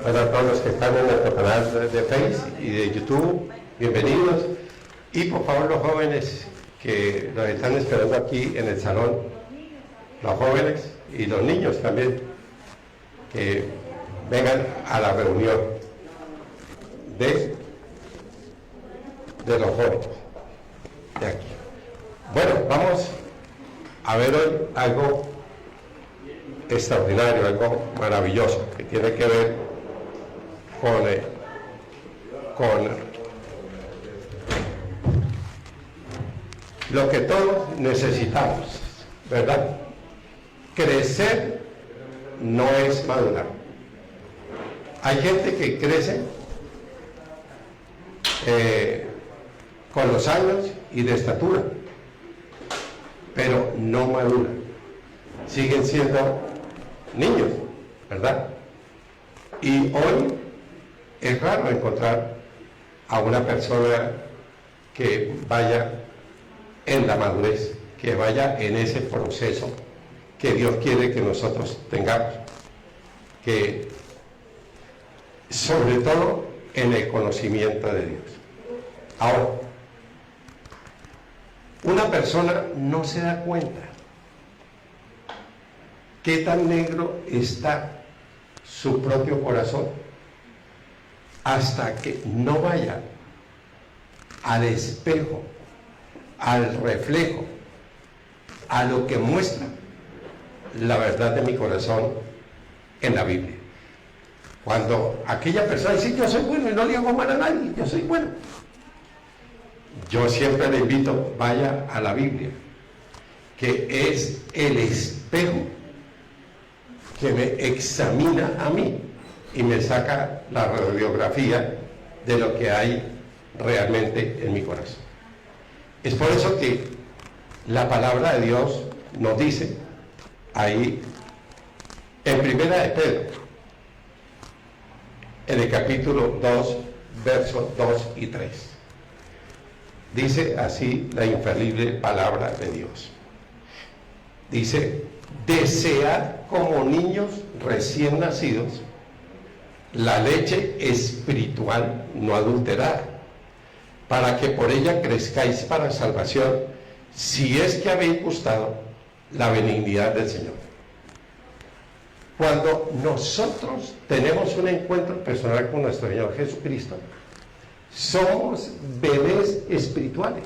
Hola a todos los que están en nuestro canal de Facebook y de YouTube, bienvenidos. Y por favor los jóvenes que nos están esperando aquí en el salón, los jóvenes y los niños también, que vengan a la reunión de los jóvenes de aquí. Bueno, vamos a ver hoy algo extraordinario, algo maravilloso, que tiene que ver con lo que todos necesitamos, ¿verdad? Crecer no es madurar. Hay gente que crece con los años y de estatura, pero no madura. Siguen siendo niños, ¿verdad? Y hoy es raro encontrar a una persona que vaya en la madurez, que vaya en ese proceso que Dios quiere que nosotros tengamos, que sobre todo en el conocimiento de Dios. Ahora, una persona no se da cuenta qué tan negro está su propio corazón hasta que no vaya al espejo, al reflejo, a lo que muestra la verdad de mi corazón en la Biblia. Cuando aquella persona dice, yo soy bueno y no le hago mal a nadie, yo soy bueno, yo siempre le invito, vaya a la Biblia, que es el espejo que me examina a mí y me saca la radiografía de lo que hay realmente en mi corazón. Es por eso que la palabra de Dios nos dice ahí en Primera de Pedro, en el capítulo 2, versos 2 y 3. Dice así la infalible palabra de Dios. Dice, desead como niños recién nacidos la leche espiritual no adulterada, para que por ella crezcáis para salvación, si es que habéis gustado la benignidad del Señor. Cuando nosotros tenemos un encuentro personal con nuestro Señor Jesucristo, somos bebés espirituales.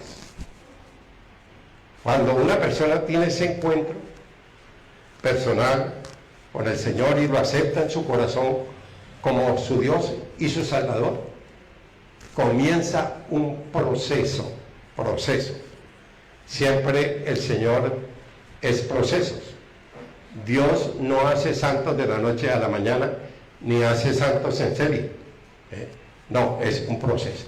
Cuando una persona tiene ese encuentro personal con el Señor y lo acepta en su corazón como su Dios y su Salvador, comienza un proceso. Siempre el Señor es procesos. Dios no hace santos de la noche a la mañana, ni hace santos en serie. No, es un proceso.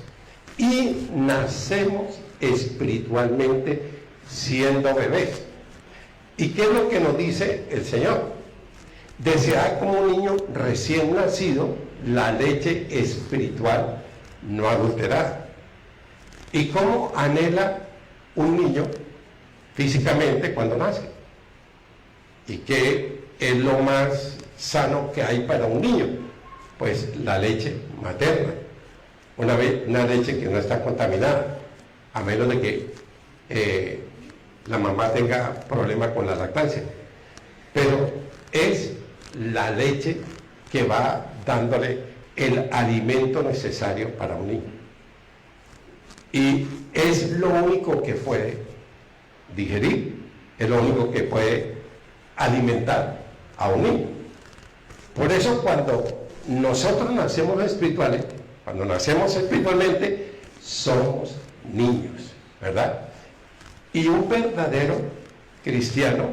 Y nacemos espiritualmente siendo bebés. ¿Y qué es lo que nos dice el Señor? Desead como un niño recién nacido la leche espiritual no adulterada. ¿Y cómo anhela un niño físicamente cuando nace? ¿Y qué es lo más sano que hay para un niño? Pues la leche materna, una leche que no está contaminada, a menos de que la mamá tenga problemas con la lactancia, pero es la leche que va dándole el alimento necesario para un niño, y es lo único que puede digerir, es lo único que puede alimentar a un niño. Por eso cuando nosotros nacemos espirituales, cuando nacemos espiritualmente, somos niños, ¿verdad? Y un verdadero cristiano,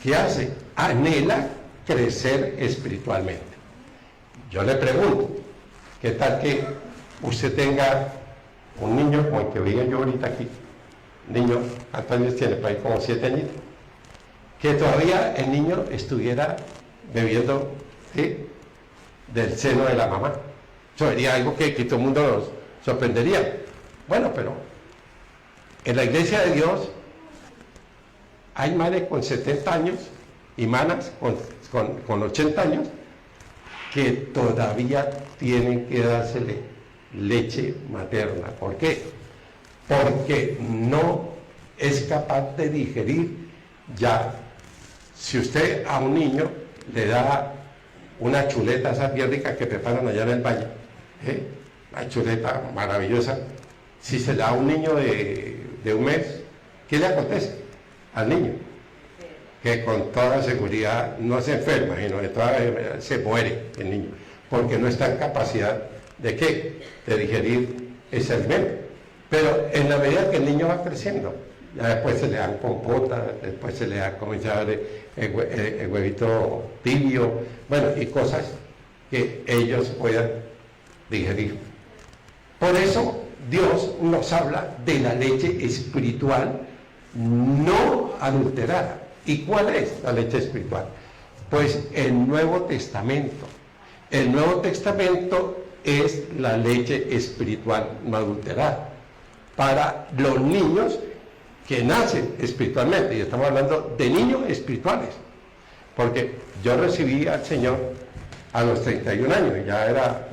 ¿qué hace? Anhela crecer espiritualmente. Yo le pregunto, ¿qué tal que usted tenga un niño como el que veía yo ahorita aquí? Niño, ¿cuántos años tiene? Por ahí como 7 añitos. Que todavía el niño estuviera bebiendo, ¿sí?, del seno de la mamá. Eso sería algo que todo el mundo nos sorprendería. Bueno, pero en la iglesia de Dios hay madres con 70 años y manas con 80 años que todavía tienen que dársele leche materna. ¿Por qué? Porque no es capaz de digerir ya. Si usted a un niño le da una chuleta, esa bien rica que preparan allá en el valle, una chuleta maravillosa, si se la da a un niño de un mes, ¿qué le acontece al niño? Que con toda seguridad no se enferma, sino que se muere el niño, porque no está en capacidad de ¿qué? De digerir ese alimento. Pero en la medida que el niño va creciendo, ya después se le dan compota, después se le da comenzar el huevito tibio, bueno, y cosas que ellos puedan digerir. Por eso Dios nos habla de la leche espiritual no adulterada. ¿Y cuál es la leche espiritual? Pues el Nuevo Testamento. El Nuevo Testamento es la leche espiritual no adulterada para los niños que nacen espiritualmente, y estamos hablando de niños espirituales, porque yo recibí al Señor a los 31 años, ya era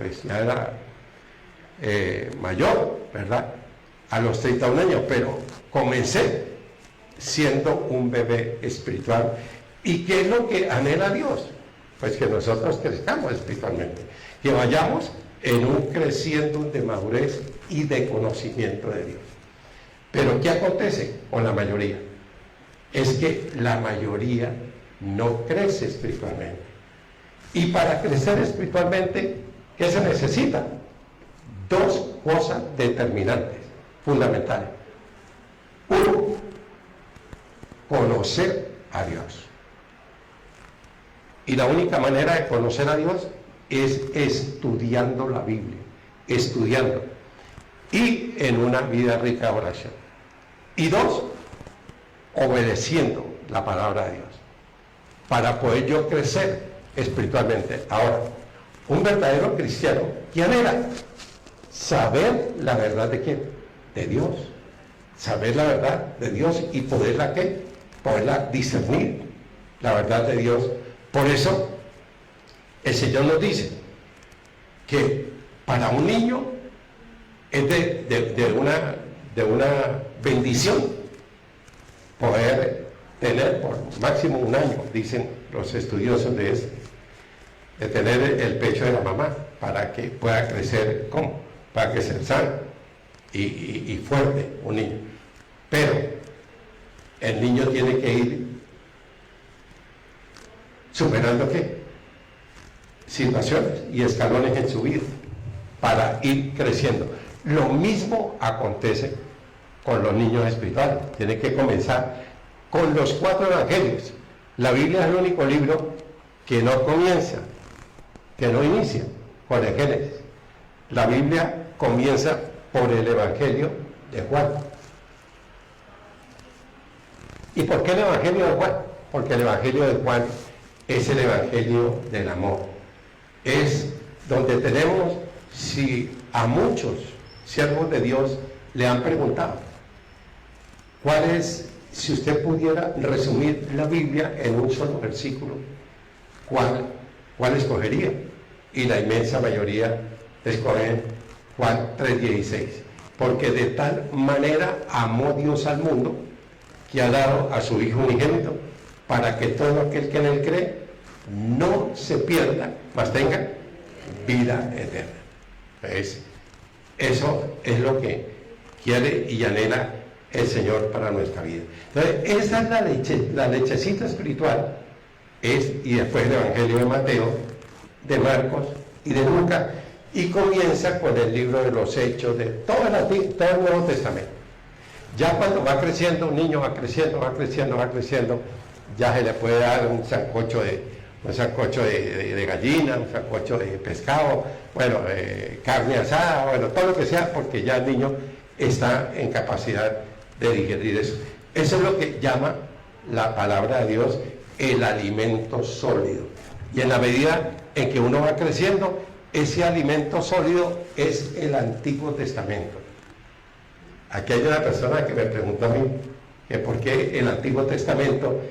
mayor, ¿verdad? A los 31 años, pero comencé siendo un bebé espiritual. ¿Y qué es lo que anhela Dios? Pues que nosotros crezcamos espiritualmente, que vayamos en un creciendo de madurez y de conocimiento de Dios. Pero ¿qué acontece con la mayoría? Es que la mayoría no crece espiritualmente. Y para crecer espiritualmente, ¿qué se necesita? Dos cosas determinantes, fundamentales. Uno, conocer a Dios. Y la única manera de conocer a Dios es estudiando la Biblia, estudiando, y en una vida rica de oración. Y dos, obedeciendo la palabra de Dios, para poder yo crecer espiritualmente. Ahora, un verdadero cristiano, ¿quién era? Saber la verdad de quién, de Dios, saber la verdad de Dios y poderla ¿qué? Poderla discernir, la verdad de Dios. Por eso el Señor nos dice que para un niño es de una bendición poder tener por máximo un año, dicen los estudiosos de eso, de tener el pecho de la mamá para que pueda crecer, ¿cómo? Para crecer sano y fuerte un niño. Pero el niño tiene que ir superando ¿qué? Situaciones y escalones en su vida para ir creciendo. Lo mismo acontece con los niños espirituales. Tiene que comenzar con los 4 evangelios. La Biblia es el único libro que no comienza, que no inicia con el Génesis. La Biblia comienza por el evangelio de Juan. ¿Y por qué el evangelio de Juan? Porque el evangelio de Juan es el evangelio del amor. Es donde tenemos, si a muchos siervos de Dios le han preguntado, ¿cuál es, si usted pudiera resumir la Biblia en un solo versículo, cuál escogería? Y la inmensa mayoría escogen Juan 3:16, porque de tal manera amó Dios al mundo que ha dado a su Hijo unigénito, para que todo aquel que en él cree no se pierda, mas tenga vida eterna. ¿Ves? Eso es lo que quiere y anhela el Señor para nuestra vida. Entonces, esa es la lechecita espiritual, y después el Evangelio de Mateo, de Marcos y de Lucas, y comienza con el libro de los Hechos, de todo el Nuevo Testamento. Ya cuando va creciendo, un niño va creciendo, ya se le puede dar un sancocho de gallina, un sancocho de pescado, bueno, carne asada, bueno, todo lo que sea, porque ya el niño está en capacidad de digerir eso. Eso es lo que llama la palabra de Dios el alimento sólido. Y en la medida en que uno va creciendo, ese alimento sólido es el Antiguo Testamento. Aquí hay una persona que me preguntó a mí que por qué el Antiguo Testamento,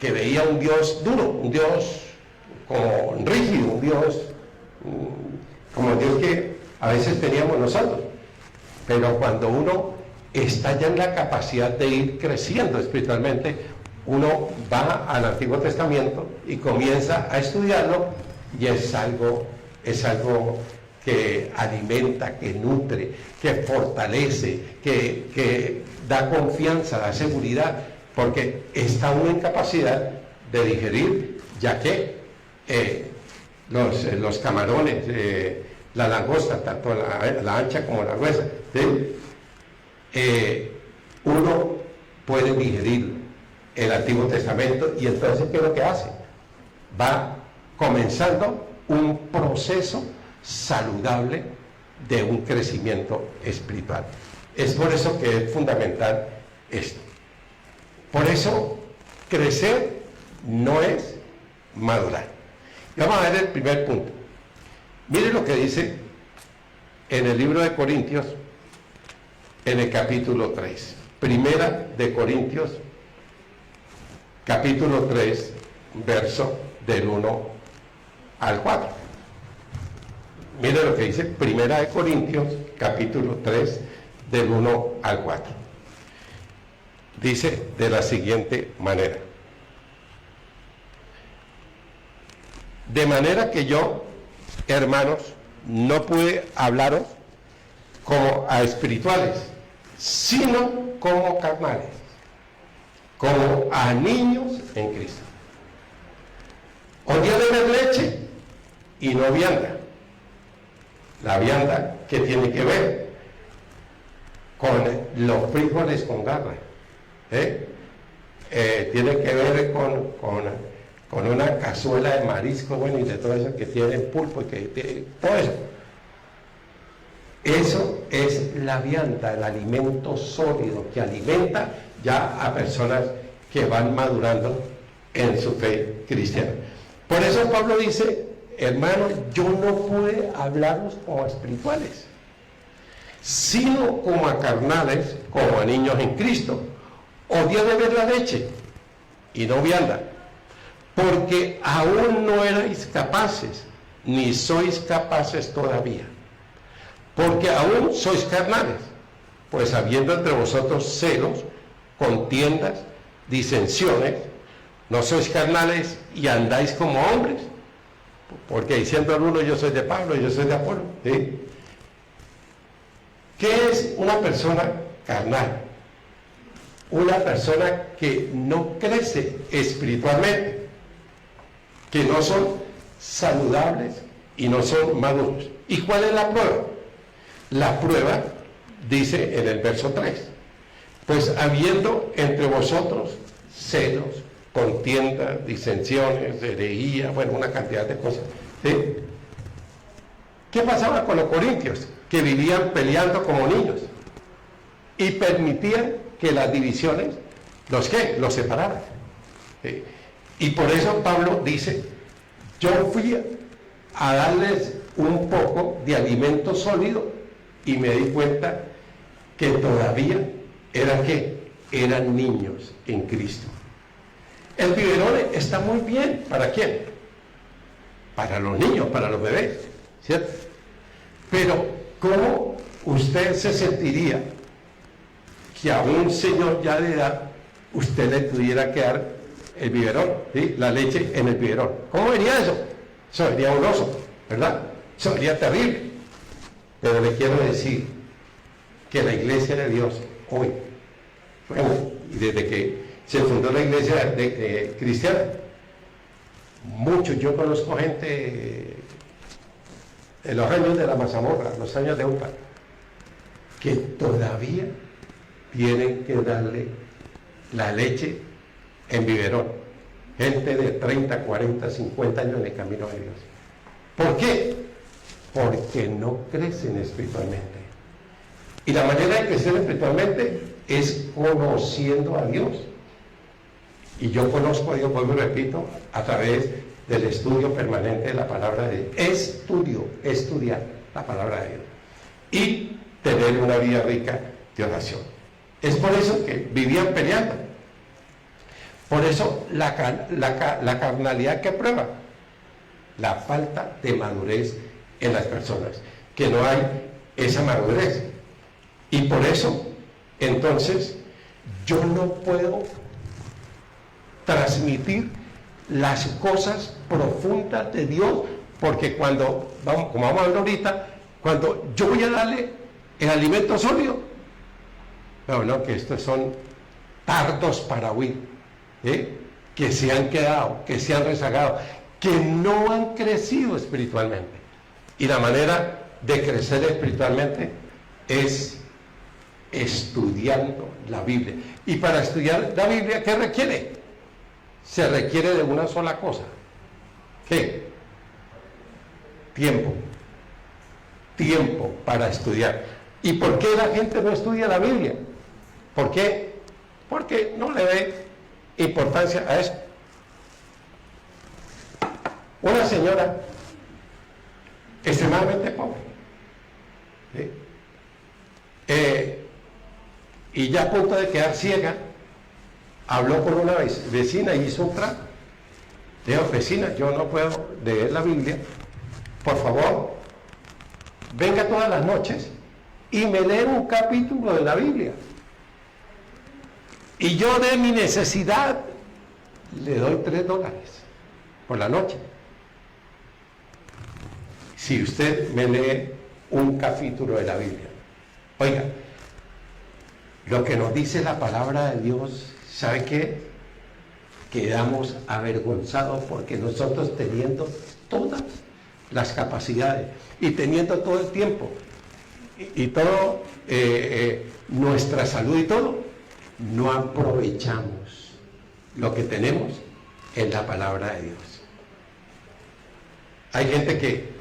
que veía un Dios duro, un Dios como rígido, un Dios como el Dios que a veces teníamos nosotros. Pero cuando uno está ya en la capacidad de ir creciendo espiritualmente, uno va al Antiguo Testamento y comienza a estudiarlo, y es algo que alimenta, que nutre, que fortalece, que da confianza, da seguridad, porque está uno en capacidad de digerir, ya que los camarones, la langosta, tanto la ancha como la gruesa, ¿sí? Uno puede digerir el Antiguo Testamento, y entonces ¿qué es lo que hace? Va comenzando un proceso saludable de un crecimiento espiritual. Es por eso que es fundamental esto. Por eso crecer no es madurar. Y vamos a ver el primer punto. Mire lo que dice en el libro de Corintios, en el capítulo 3. Primera de Corintios, capítulo 3, verso del 1 al 4. Mire lo que dice Primera de Corintios, capítulo 3, del 1 al 4. Dice de la siguiente manera: de manera que yo, hermanos, no pude hablaros como a espirituales, sino como carnales, como a niños en Cristo. Os di a beber leche y no vianda. La vianda, ¿qué tiene que ver? Con los frijoles con garra. Tiene que ver con una cazuela de marisco, bueno, y de todo eso que tiene pulpo y que tiene todo eso. Eso es la vianda, el alimento sólido que alimenta ya a personas que van madurando en su fe cristiana. Por eso Pablo dice: hermanos, yo no pude hablaros como a espirituales, sino como a carnales, como a niños en Cristo. Os di a beber la leche y no vianda, porque aún no erais capaces, ni sois capaces todavía, porque aún sois carnales, pues habiendo entre vosotros celos, contiendas, disensiones, no sois carnales y andáis como hombres, porque diciendo al uno: yo soy de Pablo, yo soy de Apolo, ¿sí? ¿Qué es una persona carnal? Una persona que no crece espiritualmente, que no son saludables y no son maduros. ¿Y cuál es la prueba? La prueba dice en el verso 3: pues habiendo entre vosotros celos, contiendas, disensiones, herejía, bueno, una cantidad de cosas, ¿sí? ¿Qué pasaba con los corintios? Que vivían peleando como niños y permitían que las divisiones los separaran, ¿sí? Y por eso Pablo dice: yo fui a darles un poco de alimento sólido y me di cuenta que todavía eran niños en Cristo. El biberón está muy bien. ¿Para quién? Para los niños, para los bebés, ¿cierto? Pero ¿cómo usted se sentiría que a un señor ya de edad usted le pudiera quedar el biberón, ¿sí? La leche en el biberón? ¿Cómo vería eso? Eso sería un oso, ¿verdad? Eso sería terrible. Pero le quiero decir que la iglesia de Dios hoy, bueno, y desde que se fundó la iglesia cristiana, yo conozco gente en los años de la mazamorra, los años de UPA, que todavía tienen que darle la leche en biberón. Gente de 30, 40, 50 años en el camino de Dios. ¿Por qué? Porque no crecen espiritualmente. Y la manera de crecer espiritualmente es conociendo a Dios. Y yo conozco a Dios, vuelvo y repito, a través del estudio permanente de la palabra de Dios. Estudiar la palabra de Dios. Y tener una vida rica de oración. Es por eso que vivían peleando. Por eso la carnalidad que prueba, la falta de madurez en las personas, que no hay esa madurez. Y por eso, entonces, yo no puedo transmitir las cosas profundas de Dios, porque cuando, como vamos a ver ahorita, cuando yo voy a darle el alimento sólido, no, que estos son tardos para huir, que se han quedado, que se han rezagado, que no han crecido espiritualmente. Y la manera de crecer espiritualmente es estudiando la Biblia. Y para estudiar la Biblia, ¿qué requiere? Se requiere de una sola cosa. ¿Qué? Tiempo. Tiempo para estudiar. ¿Y por qué la gente no estudia la Biblia? ¿Por qué? Porque no le ve importancia a eso. Una señora extremadamente pobre, y ya a punto de quedar ciega, habló con una vecina y hizo un trato. Dijo: vecina, yo no puedo leer la Biblia, por favor, venga todas las noches y me lee un capítulo de la Biblia, y yo de mi necesidad le doy $3 por la noche si usted me lee un capítulo de la Biblia. Oiga, lo que nos dice la palabra de Dios, ¿sabe qué? Quedamos avergonzados, porque nosotros, teniendo todas las capacidades y teniendo todo el tiempo y todo, nuestra salud y todo, no aprovechamos lo que tenemos en la palabra de Dios. Hay gente que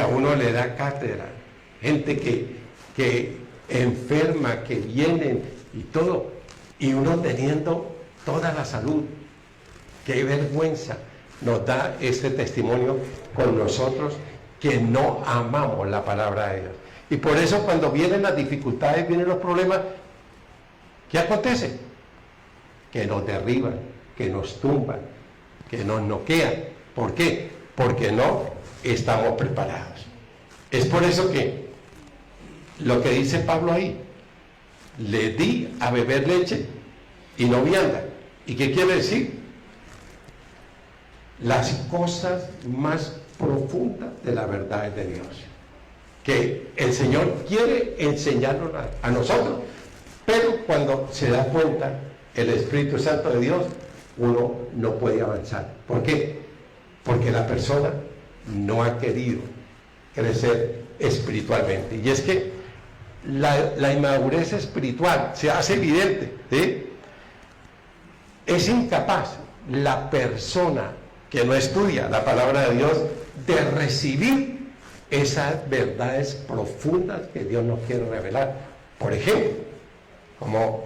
a uno le da cátedra, gente que enferma, que vienen y todo, y uno teniendo toda la salud. Qué vergüenza nos da este testimonio con nosotros, que no amamos la palabra de Dios. Y por eso, cuando vienen las dificultades, vienen los problemas, ¿qué acontece? Que nos derriban, que nos tumban, que nos noquean. ¿Por qué? Porque no estamos preparados. Es por eso que lo que dice Pablo ahí: le di a beber leche y no vianda. ¿Y qué quiere decir? Las cosas más profundas de la verdad de Dios, que el Señor quiere enseñarnos a nosotros, pero cuando se da cuenta el Espíritu Santo de Dios, uno no puede avanzar. ¿Por qué? Porque la persona no ha querido crecer espiritualmente. Y es que la inmadurez espiritual se hace evidente, ¿sí? Es incapaz la persona que no estudia la palabra de Dios de recibir esas verdades profundas que Dios nos quiere revelar. Por ejemplo, como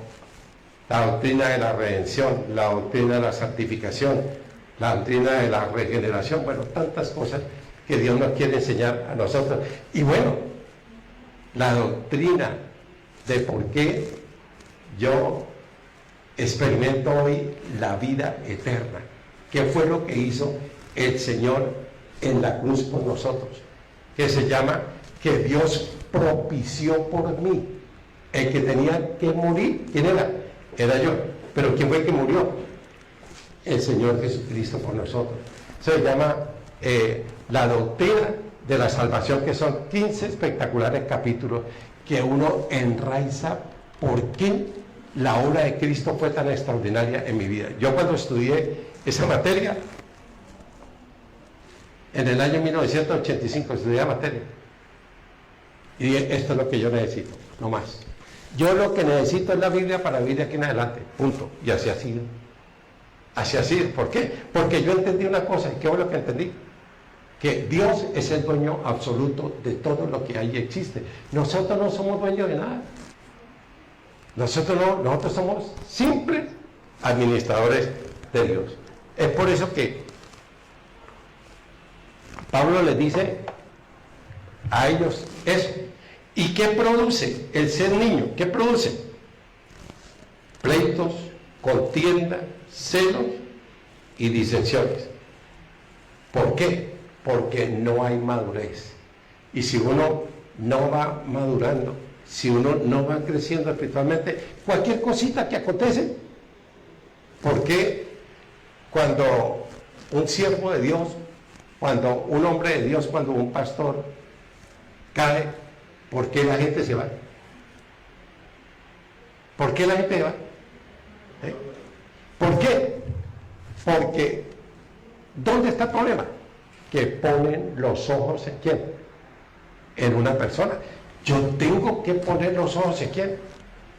la doctrina de la redención, la doctrina de la santificación, la doctrina de la regeneración, bueno, tantas cosas que Dios nos quiere enseñar a nosotros. Y bueno, la doctrina de por qué yo experimento hoy la vida eterna. ¿Qué fue lo que hizo el Señor en la cruz por nosotros? Que se llama que Dios propició por mí. El que tenía que morir, ¿quién era? Era yo. Pero ¿quién fue el que murió? El Señor Jesucristo por nosotros. Se llama la doctrina de la salvación, que son 15 espectaculares capítulos que uno enraiza por qué la obra de Cristo fue tan extraordinaria en mi vida. Yo, cuando estudié esa materia, en el año 1985, estudié la materia, y dije: esto es lo que yo necesito, no más. Yo lo que necesito es la Biblia para vivir de aquí en adelante, punto. Y así ha sido. Así ha sido. ¿Por qué? Porque yo entendí una cosa, y qué fue lo que entendí: que Dios es el dueño absoluto de todo lo que hay y existe. Nosotros no somos dueños de nada. Nosotros somos simples administradores de Dios. Es por eso que Pablo les dice a ellos eso. ¿Y qué produce el ser niño? ¿Qué produce? Pleitos, contienda, celos y disensiones. ¿Por qué? Porque no hay madurez. Y si uno no va madurando, si uno no va creciendo espiritualmente, cualquier cosita que acontece, ¿por qué cuando un siervo de Dios, cuando un hombre de Dios, cuando un pastor cae, ¿por qué la gente se va? ¿Por qué la gente se va? ¿Eh? ¿Por qué? Porque, ¿dónde está el problema? Que ponen los ojos en quién, en una persona. Yo tengo que poner los ojos en quién,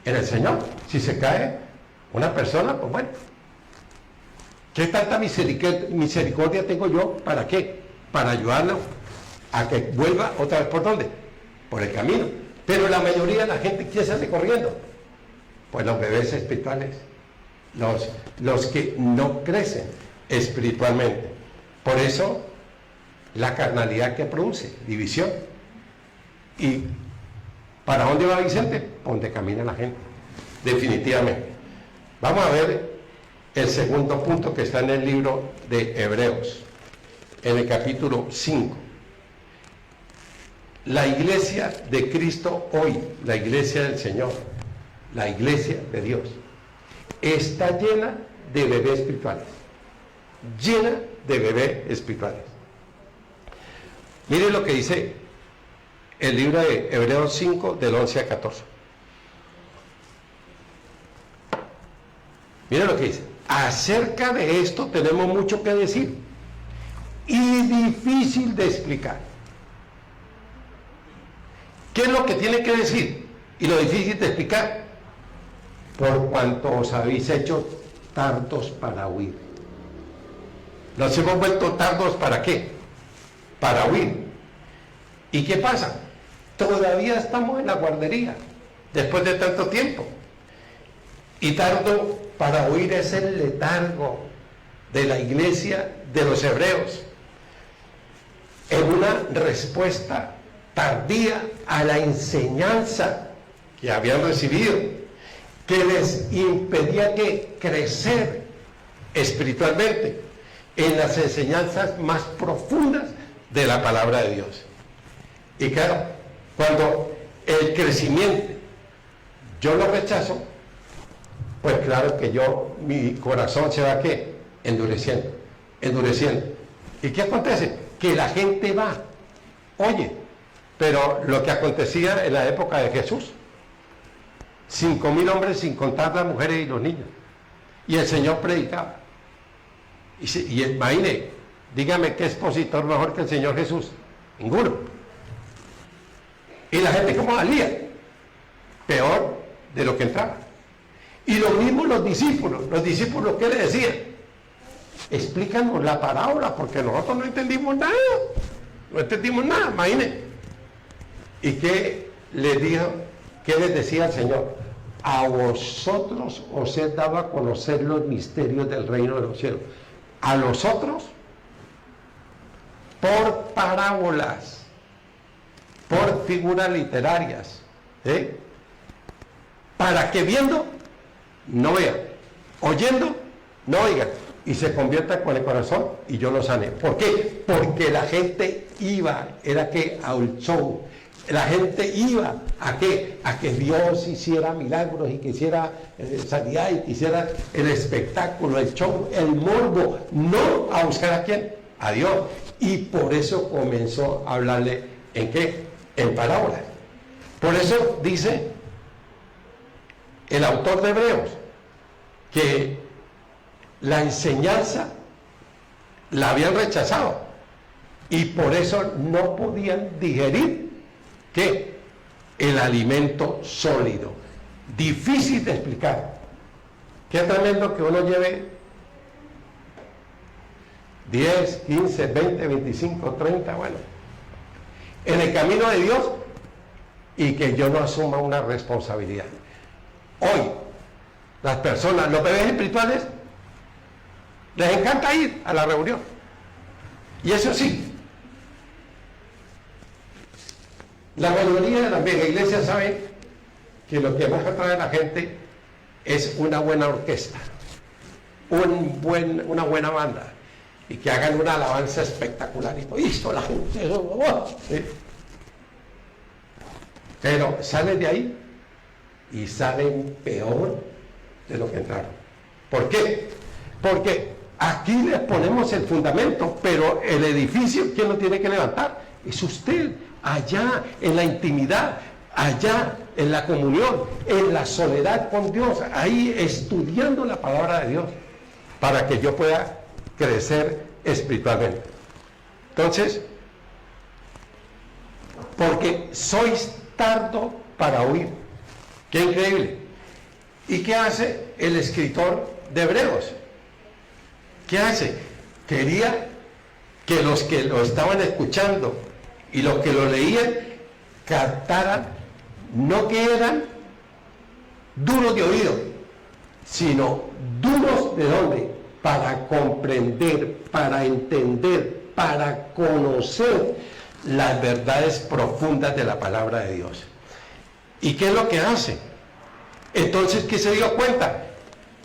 en el Señor. Si se cae una persona, pues bueno, ¿qué tanta misericordia tengo yo? ¿Para qué? Para ayudarlo a que vuelva otra vez. ¿Por dónde? Por el camino. Pero la mayoría de la gente, ¿quién sale corriendo? Pues los bebés espirituales, los que no crecen espiritualmente. Por eso la carnalidad que produce división. ¿Y para dónde va Vicente? Por donde camina la gente, definitivamente. Vamos a ver el segundo punto que está en el libro de Hebreos, en el capítulo 5. La iglesia de Cristo hoy, la iglesia del Señor, la iglesia de Dios, está llena de bebés espirituales, llena de bebés espirituales. Miren lo que dice el libro de Hebreos 5, del 11 al 14. Miren lo que dice. Acerca de esto tenemos mucho que decir y difícil de explicar. ¿Qué es lo que tiene que decir y lo difícil de explicar? Por cuanto os habéis hecho tardos para huir. Nos hemos vuelto tardos ¿para qué? Para huir. ¿Y qué pasa? Todavía estamos en la guardería después de tanto tiempo. Y tardo para huir es el letargo de la iglesia de los hebreos, en una respuesta tardía a la enseñanza que habían recibido, que les impedía que crecer espiritualmente en las enseñanzas más profundas de la palabra de Dios. Y claro, cuando el crecimiento yo lo rechazo, pues claro que mi corazón se va ¿qué? Endureciendo. ¿Y qué acontece? Que la gente va. Oye, pero lo que acontecía en la época de Jesús, 5.000 hombres sin contar las mujeres y los niños. Y el Señor predicaba. Y imagine, dígame qué expositor mejor que el Señor Jesús. Ninguno. Y la gente ¿cómo salía? Peor de lo que entraba. Y lo mismo los discípulos ¿qué le decían? Explícanos la parábola, porque nosotros no entendimos nada, imagínense. ¿Y qué les dijo? ¿Qué les decía el Señor? A vosotros os he dado a conocer los misterios del reino de los cielos. A los otros, por parábolas, por figuras literarias, para que viendo no vean, oyendo no oigan, y se convierta con el corazón y yo lo sane. ¿Por qué? Porque la gente iba, era que al show, la gente iba a qué, a que Dios hiciera milagros y que hiciera sanidad y que hiciera el espectáculo, el show, el morbo, no a buscar a quién, a Dios. Y por eso comenzó a hablarle en qué, en parábolas. Por eso dice el autor de Hebreos que la enseñanza la habían rechazado y por eso no podían digerir ¿qué? El alimento sólido, difícil de explicar. Qué tremendo que uno lleve 10, 15, 20, 25, 30, bueno, en el camino de Dios y que yo no asuma una responsabilidad. Hoy, las personas, los bebés espirituales, les encanta ir a la reunión. Y eso sí, la mayoría de las viejas iglesias saben que lo que más atrae a la gente es una buena orquesta, una buena banda, y que hagan una alabanza espectacular. Y listo, la gente, ¿sí? Pero salen de ahí y salen peor de lo que entraron. ¿Por qué? Porque aquí les ponemos el fundamento, pero el edificio, ¿quién lo tiene que levantar? Es usted, allá en la intimidad, allá en la comunión, en la soledad con Dios, ahí estudiando la palabra de Dios, para que yo pueda crecer espiritualmente. Entonces, porque sois tardo para oír. Qué increíble. ¿Y qué hace el escritor de Hebreos? ¿Qué hace? Quería que los que lo estaban escuchando y los que lo leían captaran, no que eran duros de oído, sino duros de dónde, para comprender, para entender, para conocer las verdades profundas de la palabra de Dios. ¿Y qué es lo que hace? Entonces, ¿qué se dio cuenta?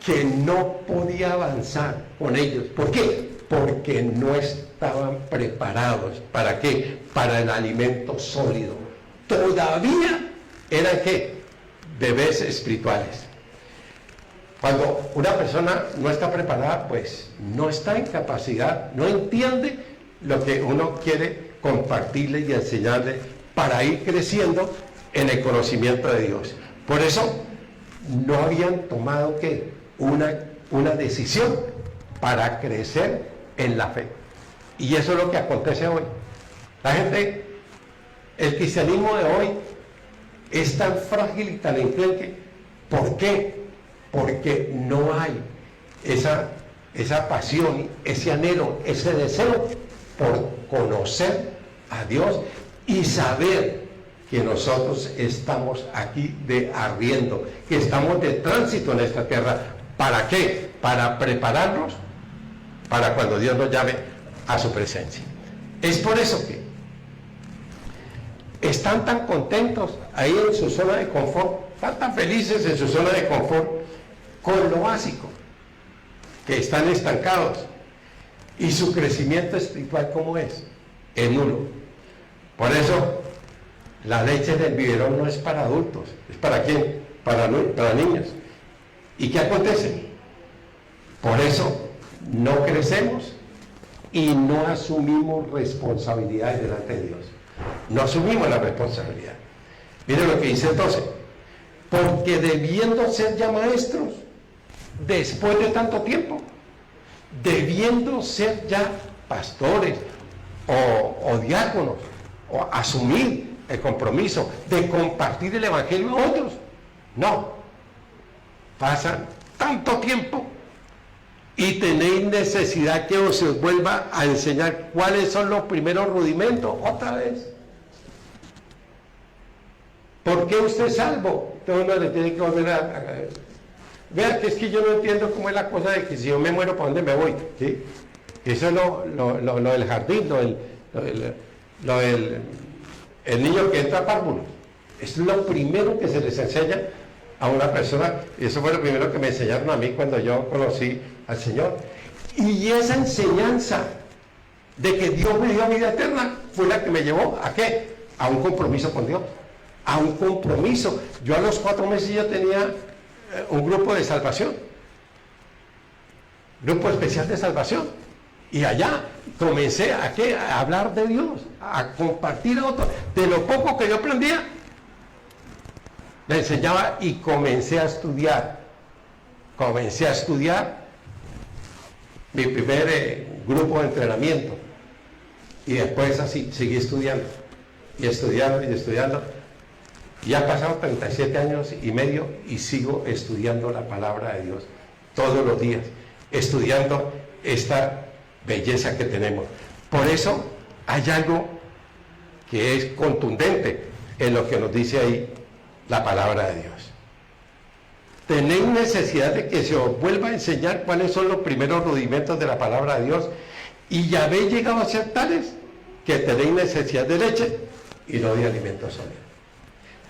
Que no podía avanzar con ellos. ¿Por qué? Porque no estaban preparados. ¿Para qué? Para el alimento sólido. Todavía eran, ¿qué? Bebés espirituales. Cuando una persona no está preparada, pues no está en capacidad, no entiende lo que uno quiere compartirle y enseñarle para ir creciendo en el conocimiento de Dios. Por eso no habían tomado ¿qué? Una decisión para crecer en la fe. Y eso es lo que acontece hoy. La gente, el cristianismo de hoy es tan frágil y tan enclenque. ¿Por qué? Porque no hay esa pasión, ese anhelo, ese deseo por conocer a Dios y saber que nosotros estamos aquí de arriendo, que estamos de tránsito en esta tierra. ¿Para qué? Para prepararnos para cuando Dios nos llame a su presencia. Es por eso que están tan contentos ahí en su zona de confort, están tan felices en su zona de confort con lo básico, que están estancados. Y su crecimiento espiritual, ¿cómo es? Es nulo. Por eso la leche del biberón no es para adultos. ¿Es para quién? Para niños. ¿Y qué acontece? Por eso no crecemos y no asumimos responsabilidades delante de Dios. No asumimos la responsabilidad. Miren lo que dice entonces. Porque debiendo ser ya maestros, después de tanto tiempo, debiendo ser ya pastores o diáconos, o asumir el compromiso de compartir el evangelio a otros. No, pasan tanto tiempo y tenéis necesidad que os vuelva a enseñar cuáles son los primeros rudimentos otra vez. ¿Por qué usted es salvo? Entonces uno le tiene que volver a vea que es que yo no entiendo cómo es la cosa de que si yo me muero, ¿para dónde me voy? ¿Sí? Eso es lo del jardín, el niño que entra a párvulo. Esto es lo primero que se les enseña a una persona, y eso fue lo primero que me enseñaron a mí cuando yo conocí al Señor. Y esa enseñanza de que Dios me dio vida eterna fue la que me llevó ¿a qué? A un compromiso con Dios, a un compromiso. Yo a los 4 meses ya tenía un grupo de salvación, grupo especial de salvación, y allá comencé ¿a qué? A hablar de Dios, a compartir a otros, de lo poco que yo aprendía, le enseñaba y comencé a estudiar mi primer grupo de entrenamiento, y después así seguí estudiando, y estudiando. Ya han pasado 37 años y medio y sigo estudiando la palabra de Dios todos los días, estudiando esta belleza que tenemos. Por eso hay algo que es contundente en lo que nos dice ahí la palabra de Dios. Tenéis necesidad de que se os vuelva a enseñar cuáles son los primeros rudimentos de la palabra de Dios, y ya habéis llegado a ser tales que tenéis necesidad de leche y no de alimento sólido.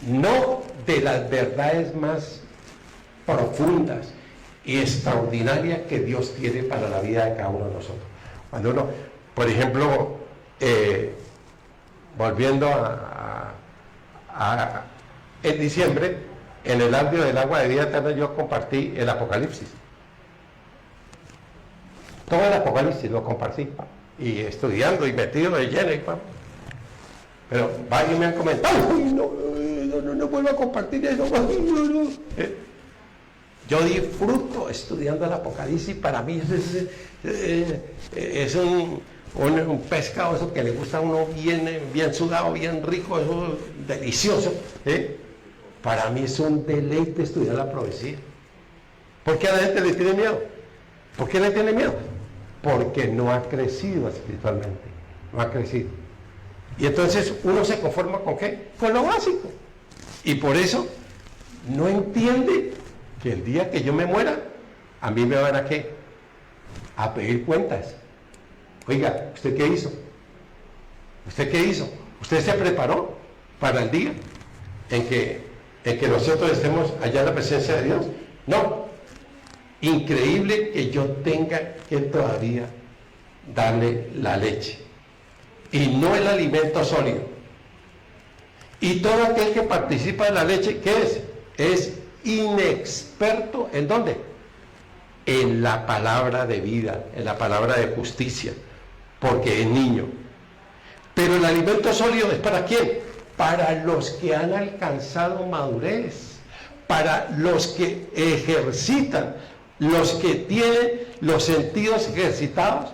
No de las verdades más profundas y extraordinarias que Dios tiene para la vida de cada uno de nosotros. Cuando uno, por ejemplo, volviendo En diciembre, en el audio del agua de vida eterna, yo compartí el Apocalipsis. Todo el Apocalipsis lo compartí. Y estudiando y metido de lleno. Pero varios me han comentado, uy, no vuelvo a compartir eso. No. Yo disfruto estudiando el Apocalipsis. Para mí es un pescado, eso que le gusta a uno bien sudado, bien rico, eso delicioso. Para mí es un deleite estudiar la profecía. ¿Por qué a la gente le tiene miedo? ¿Por qué le tiene miedo? Porque no ha crecido espiritualmente, no ha crecido. Y entonces uno se conforma ¿con qué? Con lo básico. Y por eso no entiende que el día que yo me muera, a mí me van a ¿qué? A pedir cuentas. Oiga, ¿usted qué hizo? ¿Usted qué hizo? ¿Usted se preparó para el día en que nosotros estemos allá en la presencia de Dios? No. Increíble que yo tenga que todavía darle la leche y no el alimento sólido. Y todo aquel que participa de la leche, ¿qué es? Es inexperto, ¿en dónde? En la palabra de vida, en la palabra de justicia, porque es niño. Pero el alimento sólido es ¿para quién? Para los que han alcanzado madurez, para los que ejercitan, los que tienen los sentidos ejercitados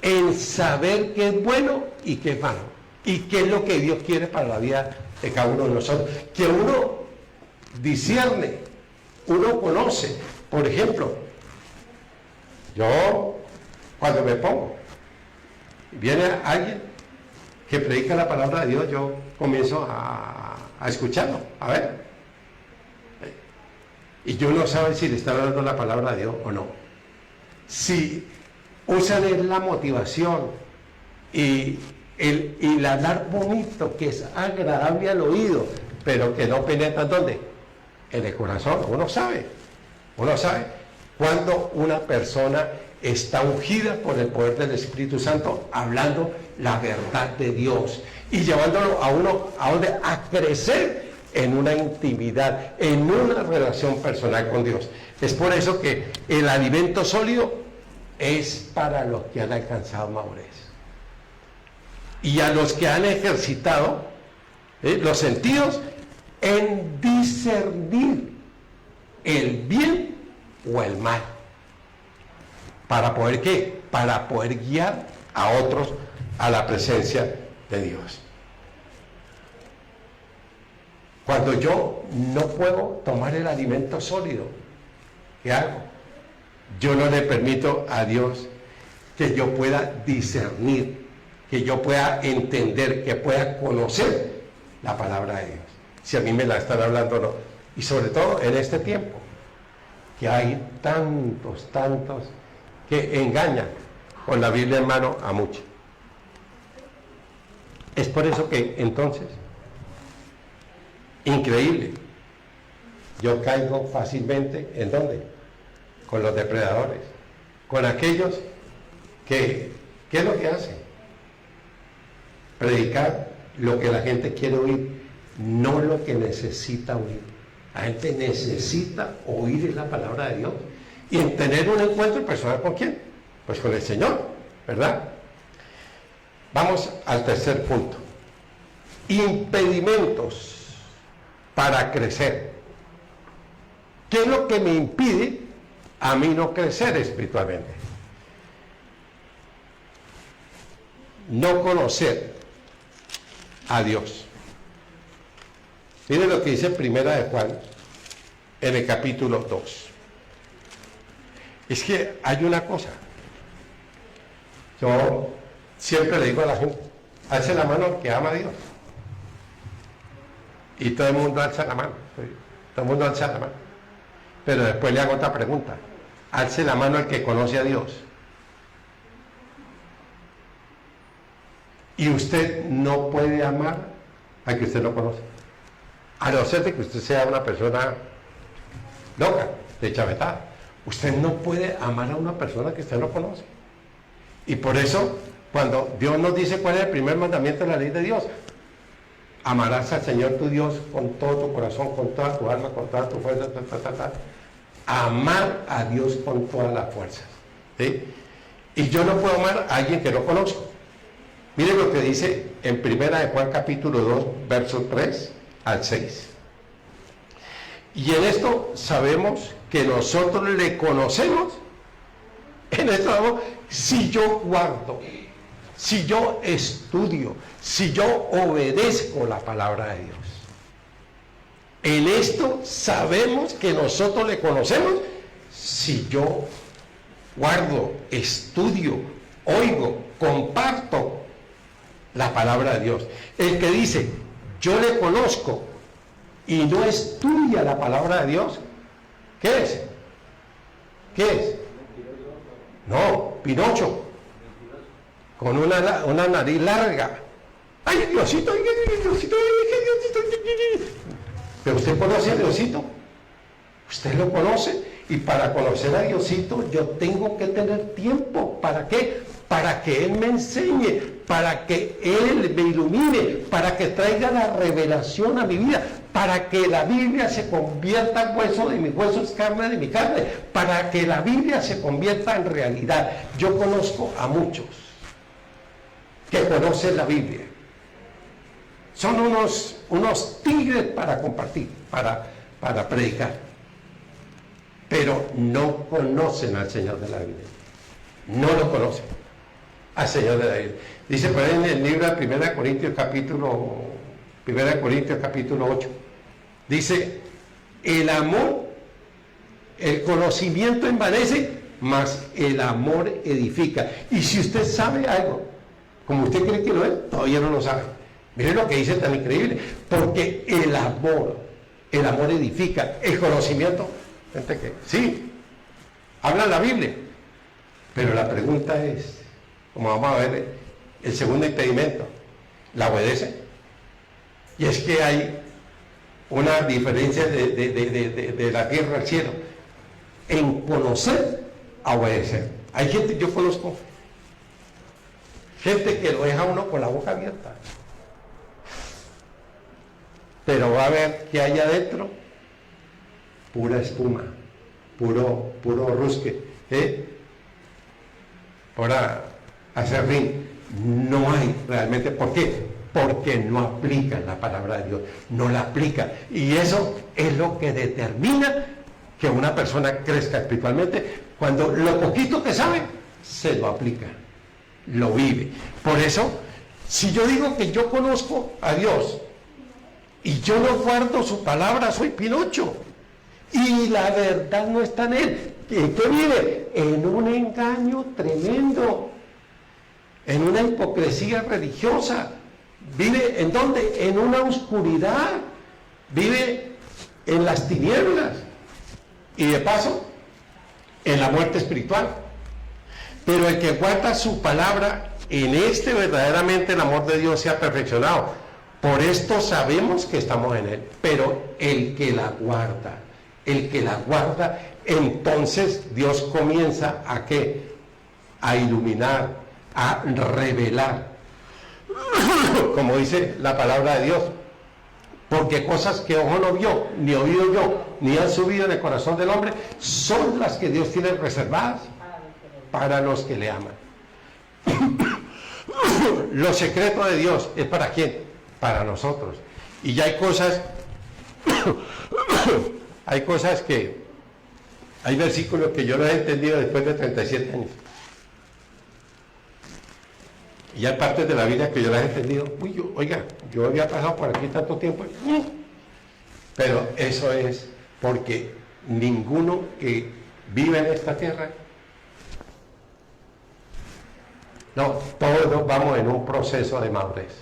en saber qué es bueno y qué es malo, y qué es lo que Dios quiere para la vida de cada uno de nosotros, que uno discierne, uno conoce. Por ejemplo, yo cuando me pongo, viene alguien que predica la palabra de Dios, yo comienzo a escucharlo, a ver. Y yo no sabe si le está hablando la palabra de Dios o no. Si usan la motivación y el hablar bonito, que es agradable al oído, pero que no penetra ¿dónde? En el corazón. Uno sabe cuando una persona está ungida por el poder del Espíritu Santo, hablando la verdad de Dios y llevándolo a uno a crecer en una intimidad, en una relación personal con Dios. Es por eso que el alimento sólido es para los que han alcanzado madurez. Y a los que han ejercitado los sentidos en discernir el bien o el mal. ¿Para poder qué? Para poder guiar a otros a la presencia de Dios. Cuando yo no puedo tomar el alimento sólido, ¿qué hago? Yo no le permito a Dios que yo pueda discernir, que yo pueda entender, que pueda conocer la palabra de Dios. Si a mí me la están hablando o no. Y sobre todo en este tiempo, que hay tantos que engañan con la Biblia en mano a muchos. Es por eso que entonces, increíble, yo caigo fácilmente, ¿en dónde? Con los depredadores, con aquellos que, ¿qué es lo que hacen? Predicar lo que la gente quiere oír, no lo que necesita oír. La gente necesita oír la palabra de Dios y en tener un encuentro personal ¿con quién? Pues con el Señor, ¿verdad? Vamos al tercer punto. Impedimentos para crecer. ¿Qué es lo que me impide a mí no crecer espiritualmente? No conocer a Dios. Miren lo que dice Primera de Juan en el capítulo 2. Es que hay una cosa. Yo siempre le digo a la gente, alce la mano al que ama a Dios. Y todo el mundo alza la mano. Todo el mundo alza la mano. Pero después le hago otra pregunta. Alce la mano al que conoce a Dios. Y usted no puede amar al que usted no conoce. A no ser de que usted sea una persona loca, de chavetada. Usted no puede amar a una persona que usted no conoce. Y por eso, cuando Dios nos dice cuál es el primer mandamiento de la ley de Dios, Amarás al Señor tu Dios con todo tu corazón, con toda tu alma, con toda tu fuerza, Amar a Dios con todas las fuerzas. ¿Sí? Y yo no puedo amar a alguien que no conozco. Miren lo que dice en 1 de Juan capítulo 2, versos 3 al 6. Y en esto sabemos que nosotros le conocemos. En esto sabemos, si yo guardo, si yo estudio, si yo obedezco la palabra de Dios. En esto sabemos que nosotros le conocemos si yo guardo, estudio, oigo, comparto la palabra de Dios. El que dice, yo le conozco y no estudia la palabra de Dios, ¿qué es? ¿Qué es? No, Pinocho, con una nariz larga. ¡Ay, Diosito! ¡Diosito! Pero usted conoce a Diosito, usted lo conoce, y para conocer a Diosito yo tengo que tener tiempo. ¿Para qué? Para que Él me enseñe, para que Él me ilumine, para que traiga la revelación a mi vida, para que la Biblia se convierta en hueso de mis huesos, carne de mi carne, para que la Biblia se convierta en realidad. Yo conozco a muchos que conocen la Biblia. Son unos tigres para compartir, para predicar, pero no conocen al Señor de la Biblia. No lo conocen al Señor de la Biblia. Dice por ahí en el libro de 1 Corintios capítulo 8, dice, el amor, el conocimiento envanece, mas el amor edifica. Y si usted sabe algo, como usted cree que lo es, todavía no lo sabe. Miren lo que dice tan increíble, porque el amor edifica, el conocimiento, gente que sí, habla la Biblia, pero la pregunta es, como vamos a ver, el segundo impedimento, ¿la obedece? Y es que hay una diferencia de la tierra al cielo, en conocer a obedecer. Hay gente, yo conozco gente que lo deja uno con la boca abierta, pero va a ver que hay adentro pura espuma, puro rusque, para acerrín. No hay realmente. ¿Por qué? Porque no aplican la palabra de Dios, no la aplica, y eso es lo que determina que una persona crezca espiritualmente, cuando lo poquito que sabe se lo aplica, lo vive. Por eso, si yo digo que yo conozco a Dios y yo no guardo su palabra, soy Pinocho, y la verdad no está en él. ¿En qué vive? En un engaño tremendo, en una hipocresía religiosa. ¿Vive en dónde? En una oscuridad, vive en las tinieblas, y de paso en la muerte espiritual. Pero el que guarda su palabra, en este verdaderamente el amor de Dios se ha perfeccionado. Por esto sabemos que estamos en él. Pero el que la guarda, entonces Dios comienza ¿a qué? A iluminar, a revelar, como dice la palabra de Dios, porque cosas que ojo no vio, ni oído yo, ni han subido en el corazón del hombre, son las que Dios tiene reservadas para los que le aman. Lo secreto de Dios es ¿para quién? Para nosotros. Y ya hay cosas hay versículos que yo no he entendido después de 37 años. Y hay partes de la Biblia que yo las he entendido. Oiga, yo había pasado por aquí tanto tiempo. Pero eso es porque ninguno que vive en esta tierra, no, todos vamos en un proceso de madurez,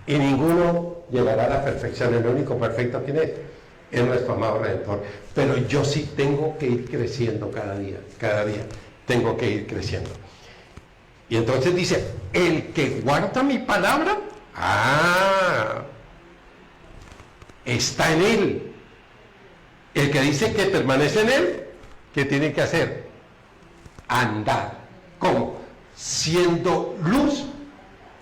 y ninguno llegará a la perfección. El único perfecto que es nuestro amado Redentor. Pero yo sí tengo que ir creciendo cada día tengo que ir creciendo. Y entonces dice, el que guarda mi palabra, está en él. El que dice que permanece en él, ¿qué tiene que hacer? Andar. ¿Cómo? Siendo luz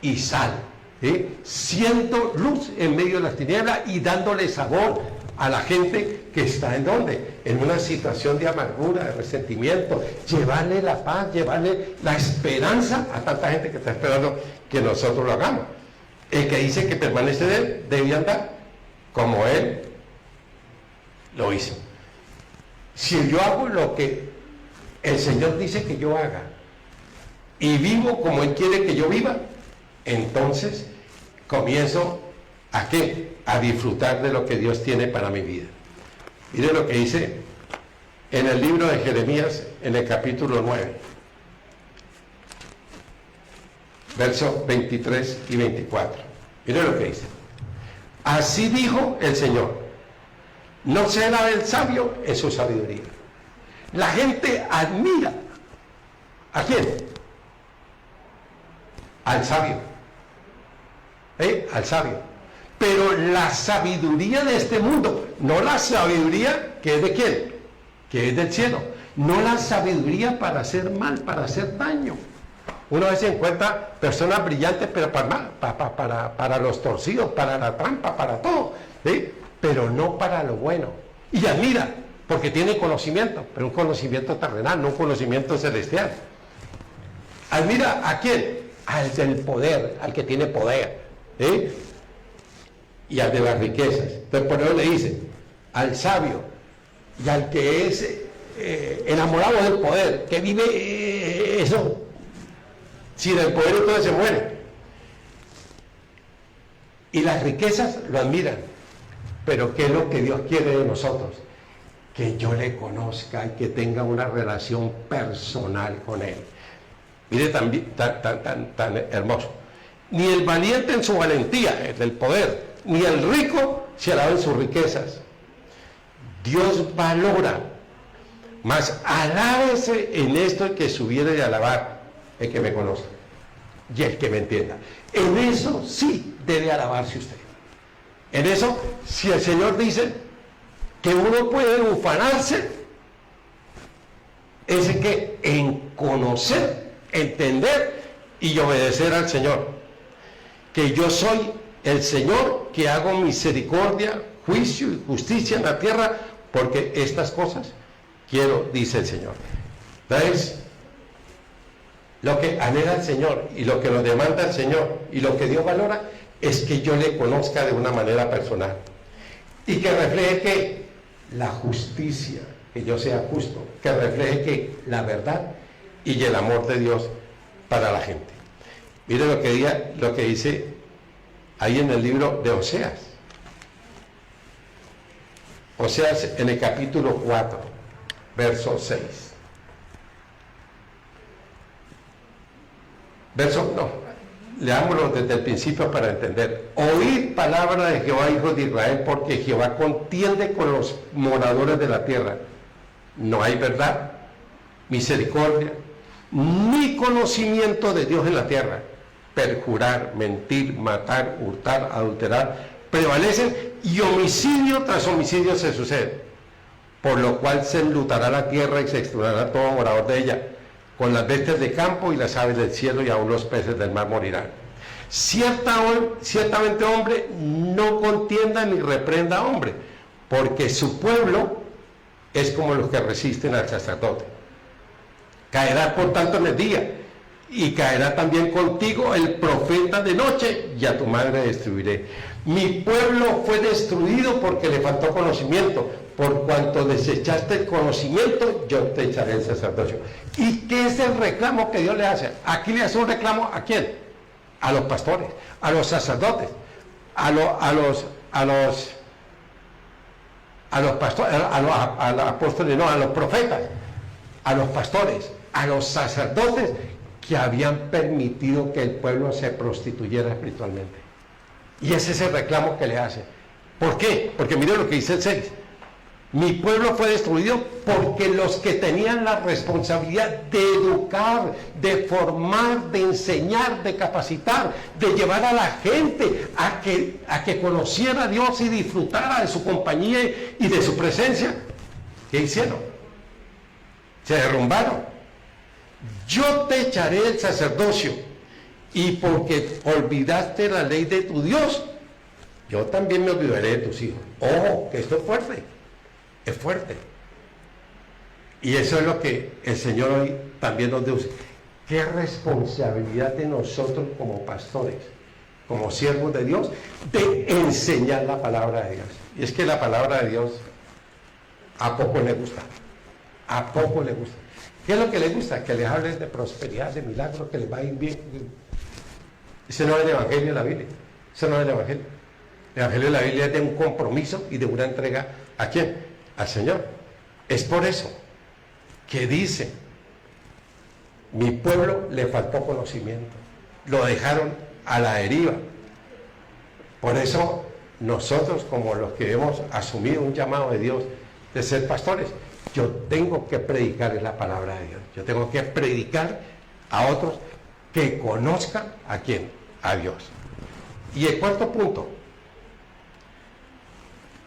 y sal ¿sí? Siendo luz en medio de las tinieblas y dándole sabor a la gente que está en donde, en una situación de amargura, de resentimiento, llevarle la paz, llevarle la esperanza a tanta gente que está esperando que nosotros lo hagamos. El que dice que permanece de él, debe andar como él lo hizo. Si yo hago lo que el Señor dice que yo haga y vivo como Él quiere que yo viva, entonces comienzo ¿a qué? A disfrutar de lo que Dios tiene para mi vida. Mire lo que dice en el libro de Jeremías, en el capítulo 9, versos 23 y 24. Mire lo que dice. Así dijo el Señor: no será el sabio en su sabiduría. La gente admira. ¿A quién? Al sabio. Al sabio. Pero la sabiduría de este mundo, no la sabiduría que es de quién, que es del cielo, no la sabiduría para hacer mal, para hacer daño. Uno a veces encuentra personas brillantes, pero para los torcidos, para la trampa, para todo, ¿sí? Pero no para lo bueno. Y admira, porque tiene conocimiento, pero un conocimiento terrenal, no un conocimiento celestial. Admira ¿a quién? Al del poder, al que tiene poder, ¿sí? Y al de las riquezas. Entonces por eso le dice al sabio y al que es enamorado del poder, que vive eso, sin el poder entonces se muere. Y las riquezas lo admiran. Pero ¿qué es lo que Dios quiere de nosotros? Que yo le conozca y que tenga una relación personal con Él. Mire tan hermoso. Ni el valiente en su valentía, el del poder, ni el rico se alaba en sus riquezas. Dios valora, mas alábese en esto el que subiere de alabar, el que me conozca y el que me entienda. En eso sí debe alabarse usted. En eso, si el Señor dice que uno puede ufanarse, es que en conocer, entender y obedecer al Señor. Que yo soy el Señor que hago misericordia, juicio y justicia en la tierra, porque estas cosas quiero, dice el Señor. ¿Ves? Lo que anhela el Señor y lo que nos demanda el Señor y lo que Dios valora es que yo le conozca de una manera personal y que refleje que la justicia, que yo sea justo, que refleje que la verdad y el amor de Dios para la gente. Mire lo que dice ahí en el libro de Oseas. Oseas en el capítulo 4, verso 6. Leámoslo desde el principio para entender. Oíd palabra de Jehová, hijos de Israel, porque Jehová contiende con los moradores de la tierra. No hay verdad, misericordia, ni conocimiento de Dios en la tierra. Perjurar, mentir, matar, hurtar, adulterar, prevalecen y homicidio tras homicidio se sucede. Por lo cual se enlutará la tierra y se extraerá todo morador de ella. Con las bestias de campo y las aves del cielo y aún los peces del mar morirán. Ciertamente hombre no contienda ni reprenda a hombre, porque su pueblo es como los que resisten al sacerdote. Caerá por tanto en el día, y caerá también contigo el profeta de noche, y a tu madre destruiré. Mi pueblo fue destruido porque le faltó conocimiento. Por cuanto desechaste el conocimiento, yo te echaré el sacerdocio. ¿Y qué es el reclamo que Dios le hace? Aquí le hace un reclamo ¿a quién? A los pastores, a los sacerdotes, a los pastores, a los apóstoles, no, a los profetas, a los pastores, a los sacerdotes que habían permitido que el pueblo se prostituyera espiritualmente. Y ese es el reclamo que le hace. ¿Por qué? Porque mire lo que dice el 6. Mi pueblo fue destruido porque los que tenían la responsabilidad de educar, de formar, de enseñar, de capacitar, de llevar a la gente a que conociera a Dios y disfrutara de su compañía y de su presencia, ¿qué hicieron? Se derrumbaron. Yo te echaré el sacerdocio y porque olvidaste la ley de tu Dios, yo también me olvidaré de tus hijos. Ojo, que esto es fuerte, es fuerte. Y eso es lo que el Señor hoy también nos dice. Qué responsabilidad de nosotros como pastores, como siervos de Dios, de enseñar la palabra de Dios. Y es que la palabra de Dios a poco le gusta, a poco le gusta. ¿Qué es lo que le gusta? Que les hables de prosperidad, de milagros, que les va a ir bien. Ese no es el Evangelio de la Biblia, ese no es el Evangelio. El Evangelio de la Biblia es de un compromiso y de una entrega. ¿A quién? Al Señor. Es por eso que dice, mi pueblo le faltó conocimiento, lo dejaron a la deriva. Por eso nosotros, como los que hemos asumido un llamado de Dios de ser pastores, yo tengo que predicar la palabra de Dios, yo tengo que predicar a otros que conozcan a quién, a Dios. Y el cuarto punto,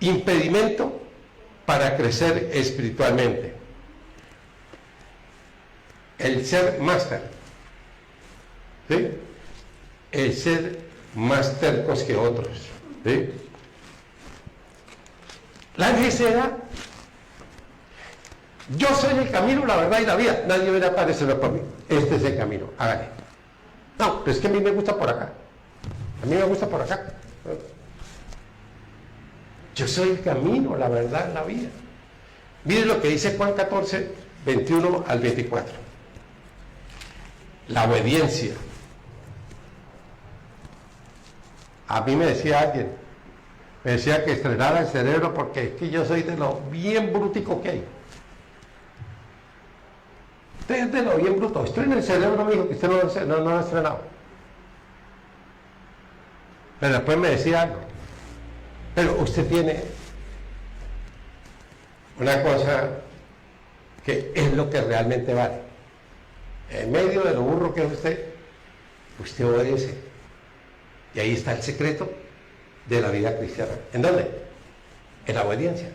impedimento para crecer espiritualmente. El ser máster, ¿sí? El ser más tercos que otros, ¿sí? La necedad. Yo soy el camino, la verdad y la vida. Nadie viene a aparecerlo por mí. Este es el camino, hágale. No, pero es que a mí me gusta por acá. A mí me gusta por acá. Yo soy el camino, la verdad, la vida. Mire lo que dice Juan 14, 21 al 24. La obediencia. A mí me decía alguien, me decía que estrenara el cerebro porque es que yo soy de lo bien brutico que hay. Usted es de lo bien bruto. Estrena el cerebro, amigo, que usted no lo ha estrenado. Pero después me decía algo. Pero usted tiene una cosa que es lo que realmente vale. En medio de lo burro que es usted obedece. Y ahí está el secreto de la vida cristiana. ¿En dónde? En la obediencia.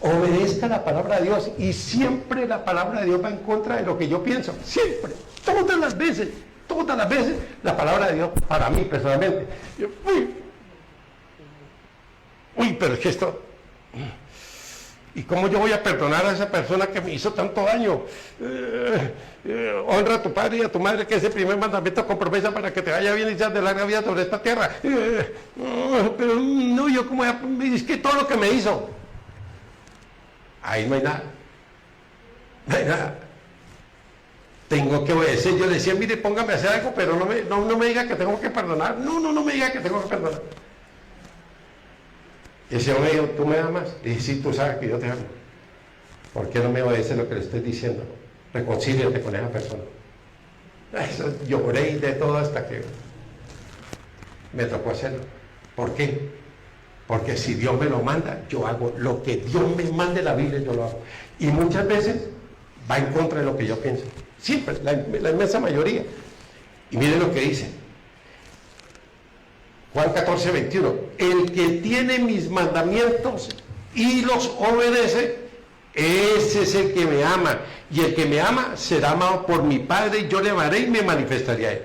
Obedezca la palabra de Dios, y siempre la palabra de Dios va en contra de lo que yo pienso. Siempre, todas las veces, la palabra de Dios, para mí personalmente. Pero es que esto... ¿Y cómo yo voy a perdonar a esa persona que me hizo tanto daño? Honra a tu padre y a tu madre, que es el primer mandamiento con promesa para que te vaya bien y seas de larga vida sobre esta tierra. Pero no, yo como es que todo lo que me hizo. Ahí no hay nada. No hay nada. Tengo que obedecer. Yo le decía, mire, póngame a hacer algo, pero no me diga que tengo que perdonar. No me diga que tengo que perdonar. Y ese hombre dijo, ¿tú me amas? Y dije, sí, tú sabes que yo te amo. ¿Por qué no me obedeces lo que le estoy diciendo? Reconcíliate con esa persona. Eso, lloré de todo hasta que me tocó hacerlo. ¿Por qué? Porque si Dios me lo manda, yo hago lo que Dios me mande, la Biblia, yo lo hago. Y muchas veces va en contra de lo que yo pienso. Siempre, la inmensa mayoría. Y miren lo que dice. Juan 14, 21. El que tiene mis mandamientos y los obedece, ese es el que me ama. Y el que me ama será amado por mi Padre, y yo le amaré y me manifestaré a él.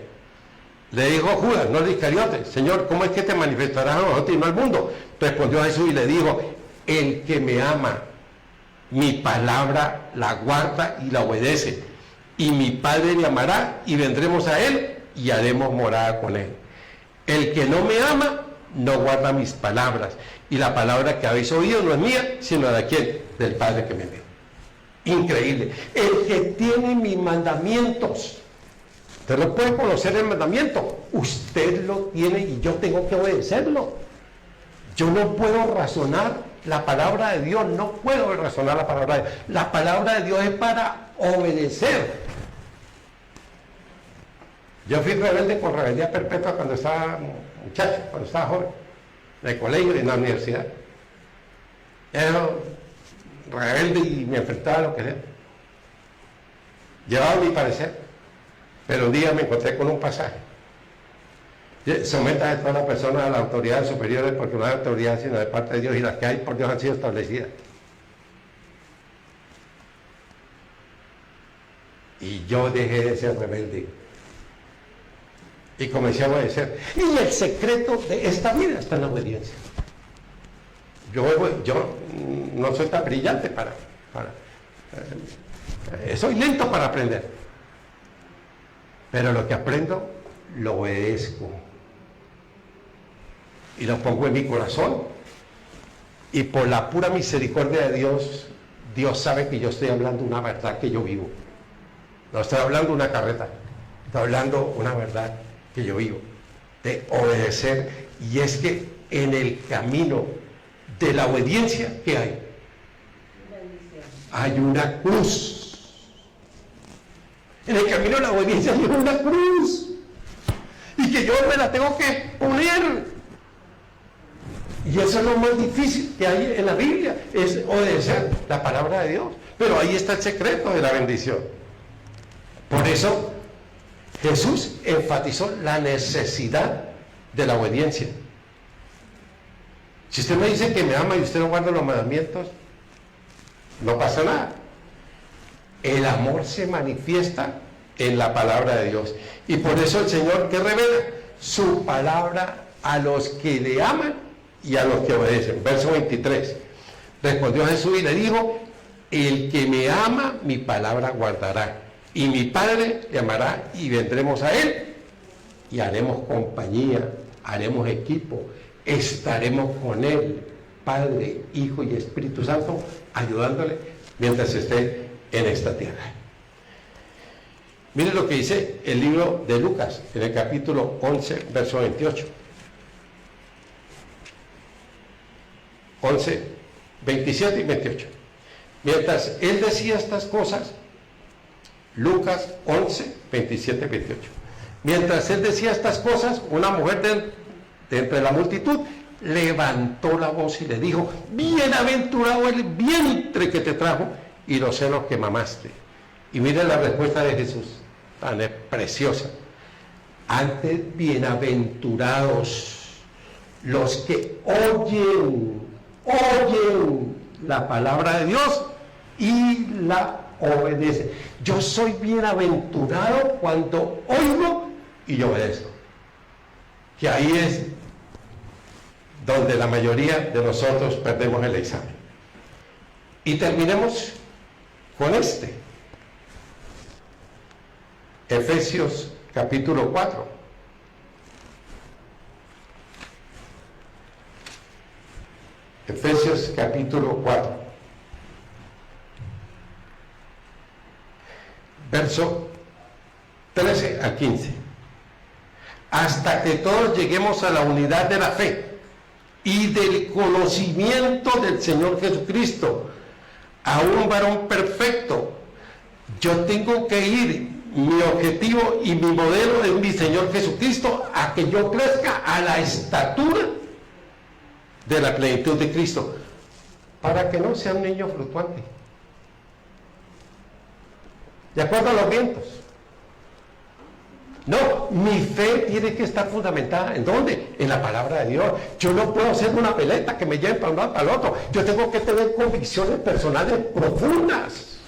Le dijo Judas, no el Iscariote, Señor, ¿cómo es que te manifestarás a nosotros y no al mundo? Respondió Jesús y le dijo, el que me ama, mi palabra la guarda y la obedece. Y mi Padre le amará y vendremos a él y haremos morada con él. El que no me ama, no guarda mis palabras. Y la palabra que habéis oído no es mía, sino de quién, del Padre que me envió. Increíble. El que tiene mis mandamientos. Usted no puede conocer el mandamiento. Usted lo tiene y yo tengo que obedecerlo. Yo no puedo razonar la palabra de Dios. No puedo razonar la palabra de Dios. La palabra de Dios es para obedecer. Yo fui rebelde con rebeldía perpetua cuando estaba muchacho, cuando estaba joven, en el colegio y en la universidad. Era rebelde y me enfrentaba a lo que sea. Llevaba mi parecer, pero un día me encontré con un pasaje. Someta a toda la persona a las autoridades superiores, porque no hay autoridad sino de parte de Dios, y las que hay por Dios han sido establecidas. Y yo dejé de ser rebelde. Y comencé a obedecer. Y el secreto de esta vida está en la obediencia. Yo no soy tan brillante soy lento para aprender. Pero lo que aprendo, lo obedezco. Y lo pongo en mi corazón. Y por la pura misericordia de Dios, Dios sabe que yo estoy hablando una verdad que yo vivo. No estoy hablando una carreta. Estoy hablando una verdad que yo vivo. De obedecer. Y es que en el camino de la obediencia, ¿qué hay? Hay una cruz. En el camino de la obediencia hay una cruz. Y que yo me la tengo que poner. Y eso es lo más difícil que hay en la Biblia, es obedecer la palabra de Dios. Pero ahí está el secreto de la bendición. Por eso Jesús enfatizó la necesidad de la obediencia. Si usted me dice que me ama y usted no guarda los mandamientos, no pasa nada. El amor se manifiesta en la palabra de Dios. Y por eso el Señor, ¿qué revela? Su palabra a los que le aman y a los que obedecen. Verso 23. Respondió Jesús y le dijo: el que me ama, mi palabra guardará. Y mi Padre le amará y vendremos a él. Y haremos compañía, haremos equipo, estaremos con él, Padre, Hijo y Espíritu Santo, ayudándole mientras esté en esta tierra. Mire lo que dice el libro de Lucas, en el capítulo 11, verso 28. 11, 27 y 28. Mientras él decía estas cosas, Lucas 11, 27 y 28. Mientras él decía estas cosas, una mujer de entre la multitud levantó la voz y le dijo: bienaventurado el vientre que te trajo y los senos que mamaste. Y mire la respuesta de Jesús, tan preciosa. Antes, bienaventurados los que oyen la palabra de Dios y la obedecen. Yo soy bienaventurado cuando oigo y obedezco. Que ahí es donde la mayoría de nosotros perdemos el examen. Y terminemos con este. Efesios capítulo 4. Efesios capítulo 4. Verso 13 a 15. Hasta que todos lleguemos a la unidad de la fe y del conocimiento del Señor Jesucristo, a un varón perfecto. Yo tengo que ir, mi objetivo y mi modelo es mi Señor Jesucristo, a que yo crezca a la estatura de la plenitud de Cristo, para que no sea un niño fluctuante, de acuerdo a los vientos. No, mi fe tiene que estar fundamentada, ¿en dónde? En la palabra de Dios. Yo no puedo ser una peleta que me lleve para un lado para el otro. Yo tengo que tener convicciones personales profundas.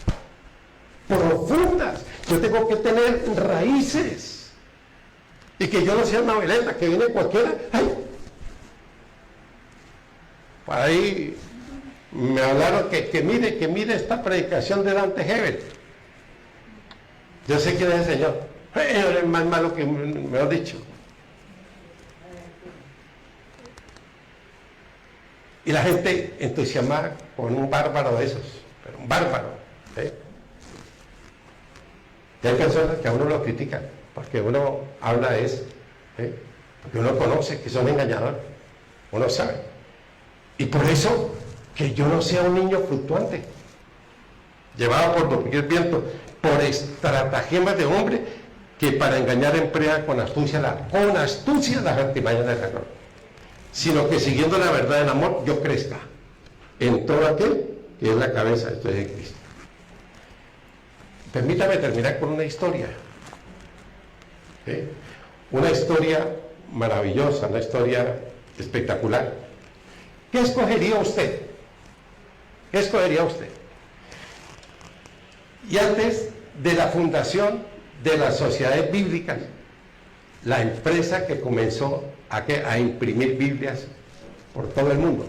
Yo tengo que tener raíces. Y que yo no sea una veleta que viene cualquiera. ¡Ay! Por ahí me hablaron que mire esta predicación de Dante Hebel. Yo sé quién es el Señor. Es más malo que me lo he dicho. Y la gente entusiasmada con un bárbaro de esos, pero un bárbaro. Y hay personas que a uno lo critican, porque uno habla de eso, porque uno conoce que son engañadores, uno sabe. Y por eso, que yo no sea un niño fluctuante, llevado por doquier viento, por estratagemas de hombre, que para engañar emplea con astucia las artimañas del error, sino que siguiendo la verdad en amor, yo crezca en todo aquel que es la cabeza, esto es de Cristo. Permítame terminar con una historia, una historia maravillosa, una historia espectacular. ¿Qué escogería usted? ¿Qué escogería usted? Y antes de la fundación de las sociedades bíblicas, la empresa que comenzó a imprimir Biblias por todo el mundo.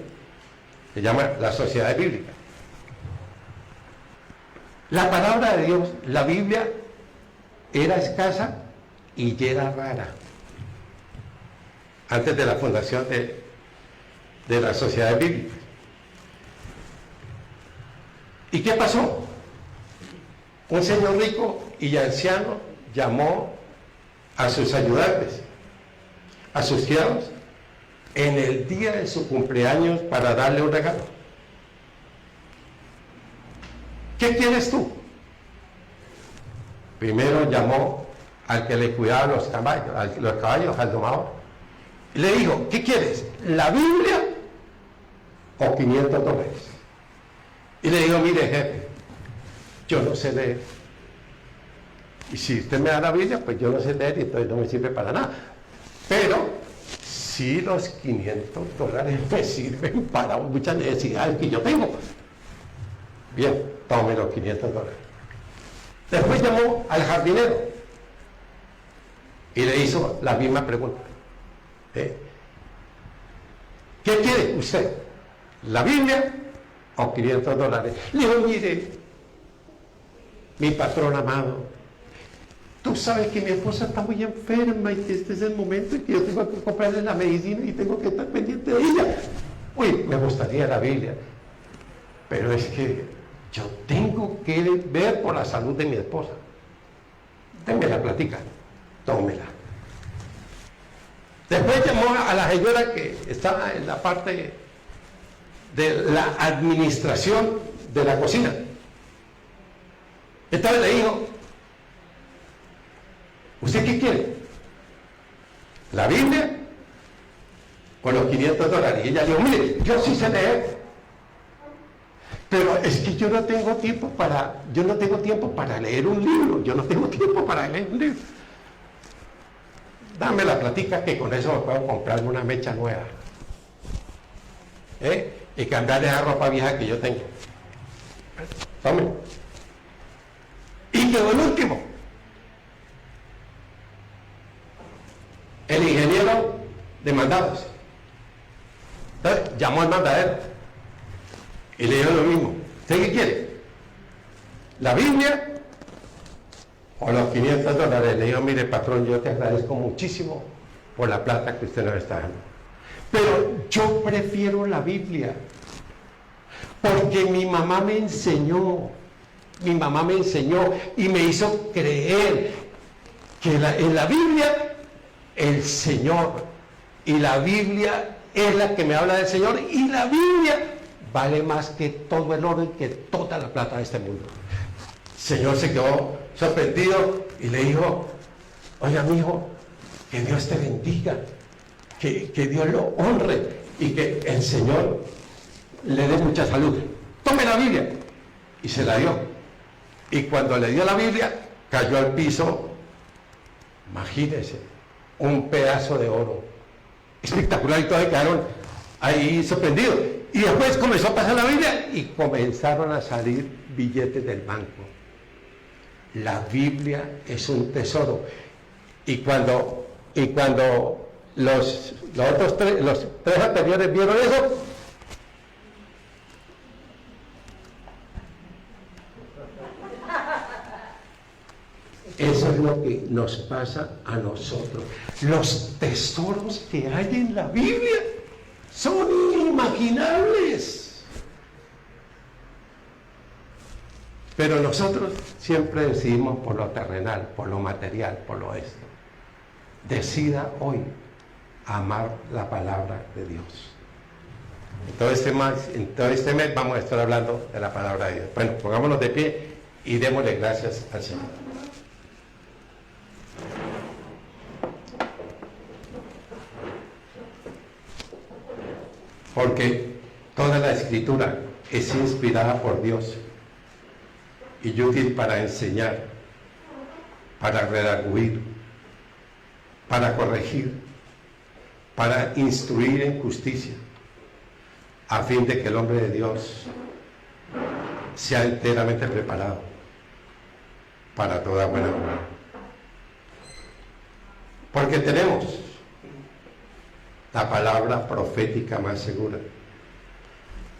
Se llama la Sociedad Bíblica. La palabra de Dios, la Biblia, era escasa y era rara. Antes de la fundación de la Sociedad Bíblica. ¿Y qué pasó? Un señor rico y anciano llamó a sus ayudantes, a sus criados, en el día de su cumpleaños para darle un regalo. ¿Qué quieres tú? Primero llamó al que le cuidaba los caballos, al domador. Y le dijo, ¿qué quieres? ¿La Biblia o $500? Y le dijo, mire jefe, yo no sé leer. Y si usted me da la Biblia, pues yo no sé leer y entonces no me sirve para nada. Pero sí los $500 me sirven para muchas necesidades que yo tengo. Bien, tome los $500. Después llamó al jardinero y le hizo la misma pregunta. ¿Qué quiere usted? ¿La Biblia o $500? Le dijo, mire, mi patrón amado, tú sabes que mi esposa está muy enferma y que este es el momento en que yo tengo que comprarle la medicina y tengo que estar pendiente de ella. Uy, me gustaría la Biblia, pero es que yo tengo que ver por la salud de mi esposa. Déme la platica, tómela. Después llamó a la señora que estaba en la parte de la administración de la cocina. Entonces le dijo, ¿usted qué quiere? ¿La Biblia o los $500? Y ella dijo, mire, yo sí sé leer, pero es que yo no tengo tiempo para leer un libro, yo no tengo tiempo para leer un libro. Dame la platica que con eso me puedo comprar una mecha nueva. Y cambiarle la ropa vieja que yo tengo. Tome. Y quedó el último. El ingeniero de mandados. Entonces llamó al mandadero y le dijo lo mismo. ¿Usted qué quiere? ¿La Biblia o los $500? Le dijo, mire patrón, yo te agradezco muchísimo por la plata que usted nos está dando, pero yo prefiero la Biblia porque mi mamá me enseñó y me hizo creer que en la Biblia el Señor, y la Biblia es la que me habla del Señor, y la Biblia vale más que todo el oro y que toda la plata de este mundo. El Señor se quedó sorprendido y le dijo, oiga mi hijo, que Dios te bendiga, que Dios lo honre y que el Señor le dé mucha salud. Tome la Biblia. Y se la dio. Y cuando le dio la Biblia, cayó al piso, imagínense, un pedazo de oro espectacular, y todos quedaron ahí sorprendidos. Y después comenzó a pasar la Biblia y comenzaron a salir billetes del banco. La Biblia es un tesoro. Y cuando los tres anteriores vieron eso, eso es lo que nos pasa a nosotros. Los tesoros que hay en la Biblia son inimaginables. Pero nosotros siempre decidimos por lo terrenal, por lo material, por lo esto. Decida hoy amar la palabra de Dios. En todo este mes vamos a estar hablando de la palabra de Dios. Bueno, pongámonos de pie y démosle gracias al Señor. Porque toda la Escritura es inspirada por Dios y útil para enseñar, para redarguir, para corregir, para instruir en justicia, a fin de que el hombre de Dios sea enteramente preparado para toda buena obra. Porque tenemos la palabra profética más segura,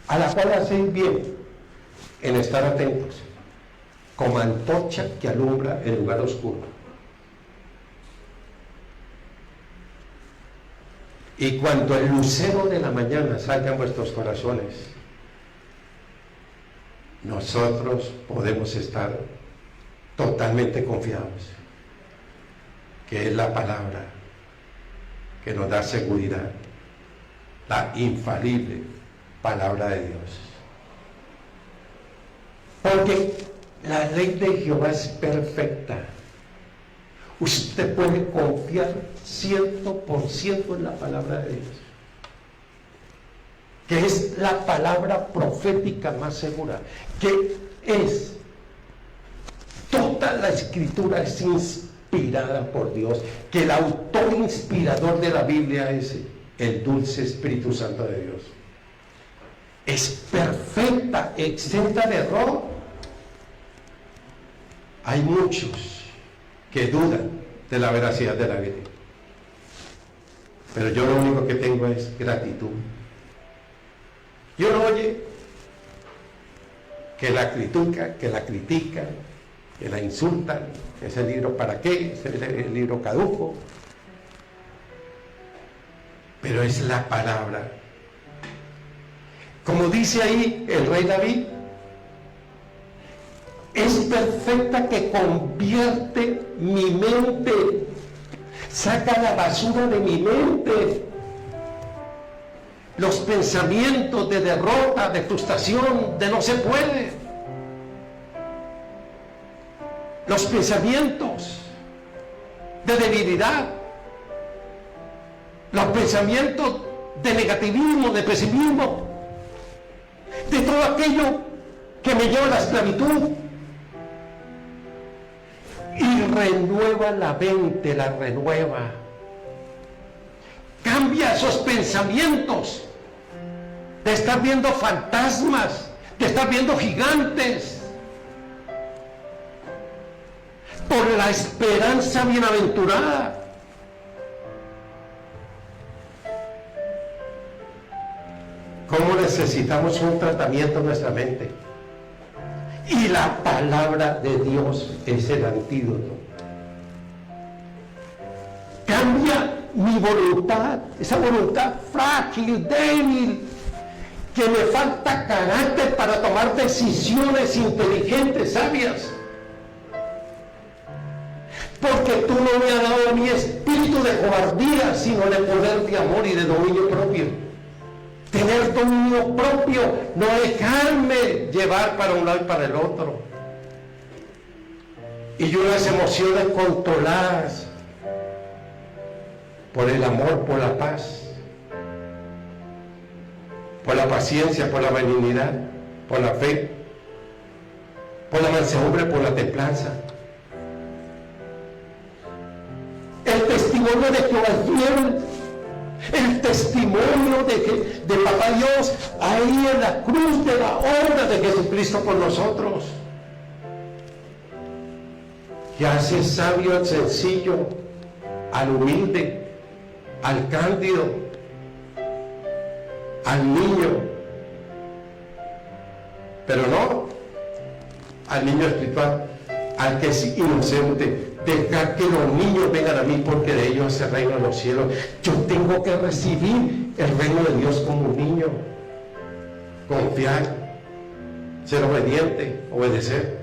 a la cual hacéis bien en estar atentos, como antorcha que alumbra el lugar oscuro. Y cuando el lucero de la mañana salga en vuestros corazones, nosotros podemos estar totalmente confiados que es la palabra que nos da seguridad, la infalible palabra de Dios. Porque la ley de Jehová es perfecta. Usted puede confiar 100% en la palabra de Dios, que es la palabra profética más segura, que es toda la escritura es inspirada por Dios, que el autor inspirador de la Biblia es el dulce Espíritu Santo de Dios. Es perfecta, exenta de error. Hay muchos que dudan de la veracidad de la Biblia, pero yo lo único que tengo es gratitud. Yo no oye que la critican, que la insultan, ese libro para qué, ese libro caduco, pero es la palabra. Como dice ahí el rey David, es perfecta que convierte mi mente, saca la basura de mi mente, los pensamientos de derrota, de frustración, de no se puede, los pensamientos de debilidad, los pensamientos de negativismo, de pesimismo, de todo aquello que me lleva a la esclavitud. Y renueva la mente, la renueva. Cambia esos pensamientos de estar viendo fantasmas, de estar viendo gigantes, por la esperanza bienaventurada. ¿Cómo necesitamos un tratamiento en nuestra mente? Y la palabra de Dios es el antídoto. Cambia mi voluntad, esa voluntad frágil, débil, que me falta carácter para tomar decisiones inteligentes, sabias. Porque tú no me has dado mi espíritu de cobardía, sino de poder, de amor y de dominio propio. Tener dominio propio, no dejarme llevar para un lado y para el otro. Y unas emociones controladas por el amor, por la paz, por la paciencia, por la benignidad, por la fe, por la mansedumbre, por la templanza. El testimonio de Jehová es fiel. El testimonio de Papá Dios ahí en la cruz de la obra de Jesucristo por nosotros, que hace sabio al sencillo, al humilde, al cándido, al niño, pero no al niño espiritual, al que es inocente. Dejar que los niños vengan a mí, porque de ellos es el reino de los cielos. Yo tengo que recibir el reino de Dios como un niño, confiar, ser obediente, obedecer.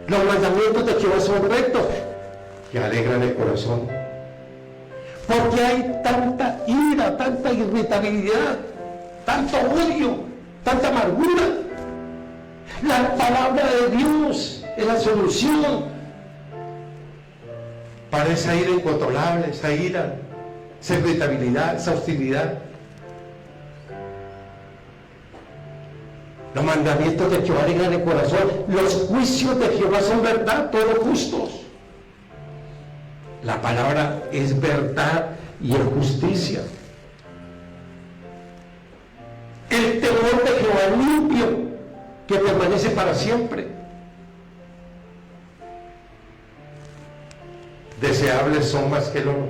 Los mandamientos de Jehová son rectos, que alegran el corazón. Porque hay tanta ira, tanta irritabilidad, tanto odio, tanta amargura. La palabra de Dios es la solución para esa ira incontrolable, esa ira, esa irritabilidad, esa hostilidad. Los mandamientos de Jehová alegran el corazón. Los juicios de Jehová son verdad, todos justos. La palabra es verdad y es justicia. El temor de Jehová es limpio, que permanece para siempre. sables son más que el oro,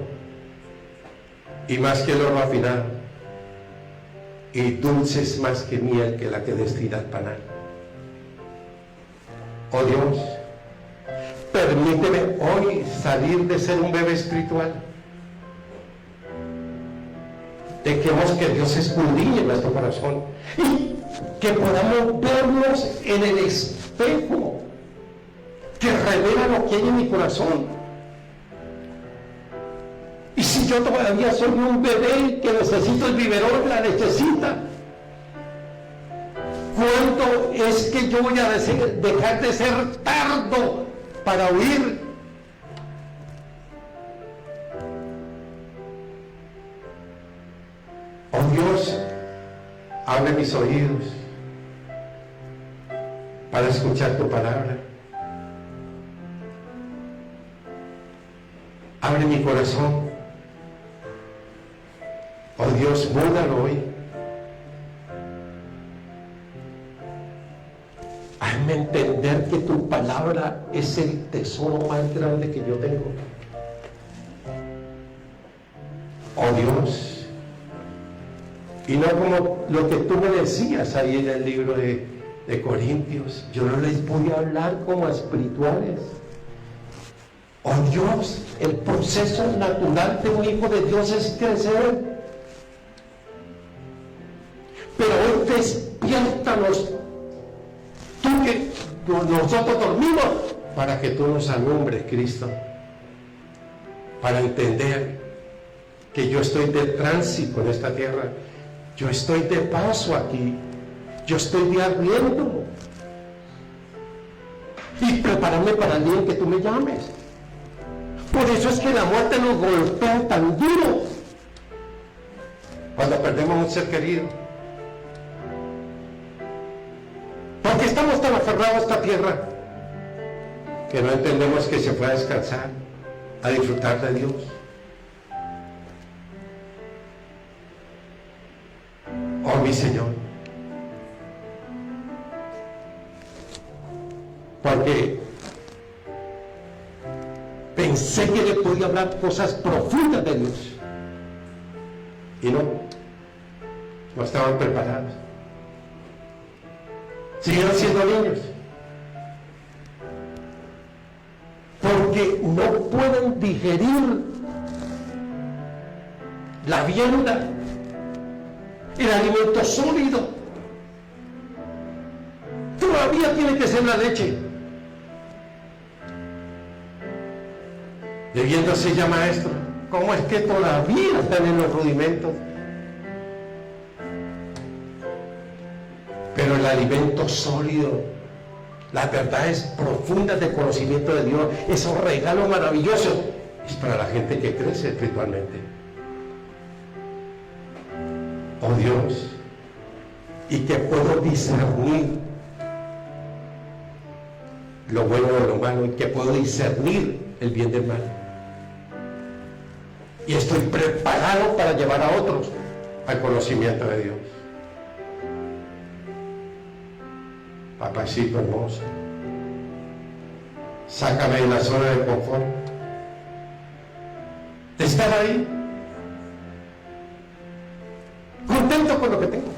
y más que el oro afinado, y dulces más que miel que la que destila el panal. Oh Dios, permíteme hoy salir de ser un bebé espiritual. Dejemos que Dios escudriñe nuestro corazón y que podamos vernos en el espejo que revela lo que hay en mi corazón. Y si yo todavía soy un bebé que necesito el biberón, la necesita, ¿cuándo es que yo voy a dejar de ser tardo para oír? Oh Dios, abre mis oídos para escuchar tu palabra. Abre mi corazón. Oh Dios, múdalo hoy. Hazme entender que tu palabra es el tesoro más grande que yo tengo. Oh Dios, y no como lo que tú me decías ahí en el libro de Corintios, yo no les voy a hablar como a espirituales. Oh Dios, el proceso natural de un hijo de Dios es crecer. Pero hoy despiértanos, tú que nosotros dormimos, para que tú nos alumbres, Cristo, para entender que yo estoy de tránsito en esta tierra, yo estoy de paso aquí, yo estoy de arriendo, y prepárame para el día en que tú me llames. Por eso es que la muerte nos golpea tan duro cuando perdemos un ser querido, porque estamos tan aferrados a esta tierra que no entendemos que se pueda descansar, a disfrutar de Dios. Oh mi Señor, porque pensé que le podía hablar cosas profundas de Dios y no estaban preparados. Siguieron siendo niños porque no pueden digerir la vianda, el alimento sólido. Todavía tiene que ser la leche. Debiéndose ya maestro, ¿cómo es que todavía están en los rudimentos? Pero el alimento sólido, las verdades profundas del conocimiento de Dios, esos regalos maravillosos, es para la gente que crece espiritualmente. Oh Dios, y que puedo discernir lo bueno de lo malo, y que puedo discernir el bien del mal. Y estoy preparado para llevar a otros al conocimiento de Dios. Papacito hermoso, sácame de la zona de confort, de estar ahí, contento con lo que tengo.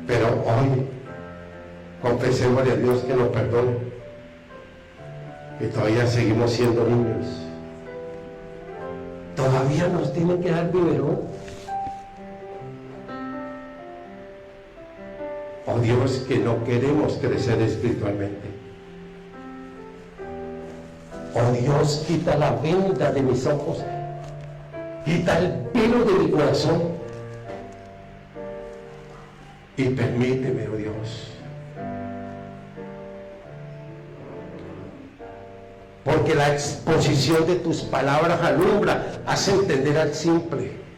Pero hoy, confesémosle a Dios que nos perdone, que todavía seguimos siendo niños. Todavía nos tienen que dar biberón. Oh Dios, que no queremos crecer espiritualmente. Oh Dios, quita la venda de mis ojos, quita el velo de mi corazón y permíteme, oh Dios, porque la exposición de tus palabras alumbra, hace entender al simple.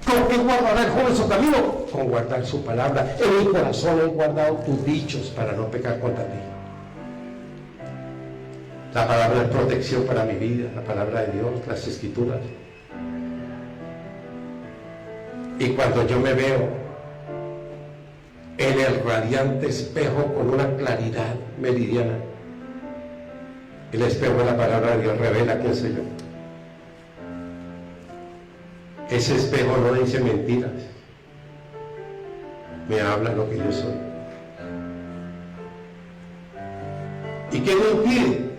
¿Con qué guardará el joven su camino? Con guardar su palabra. En mi corazón he guardado tus dichos para no pecar contra ti. La palabra es protección para mi vida, la palabra de Dios, las escrituras. Y cuando yo me veo en el radiante espejo con una claridad meridiana, El espejo de la palabra de Dios revela quién soy yo. Ese espejo no dice mentiras, me habla lo que yo soy. ¿Y qué me impide?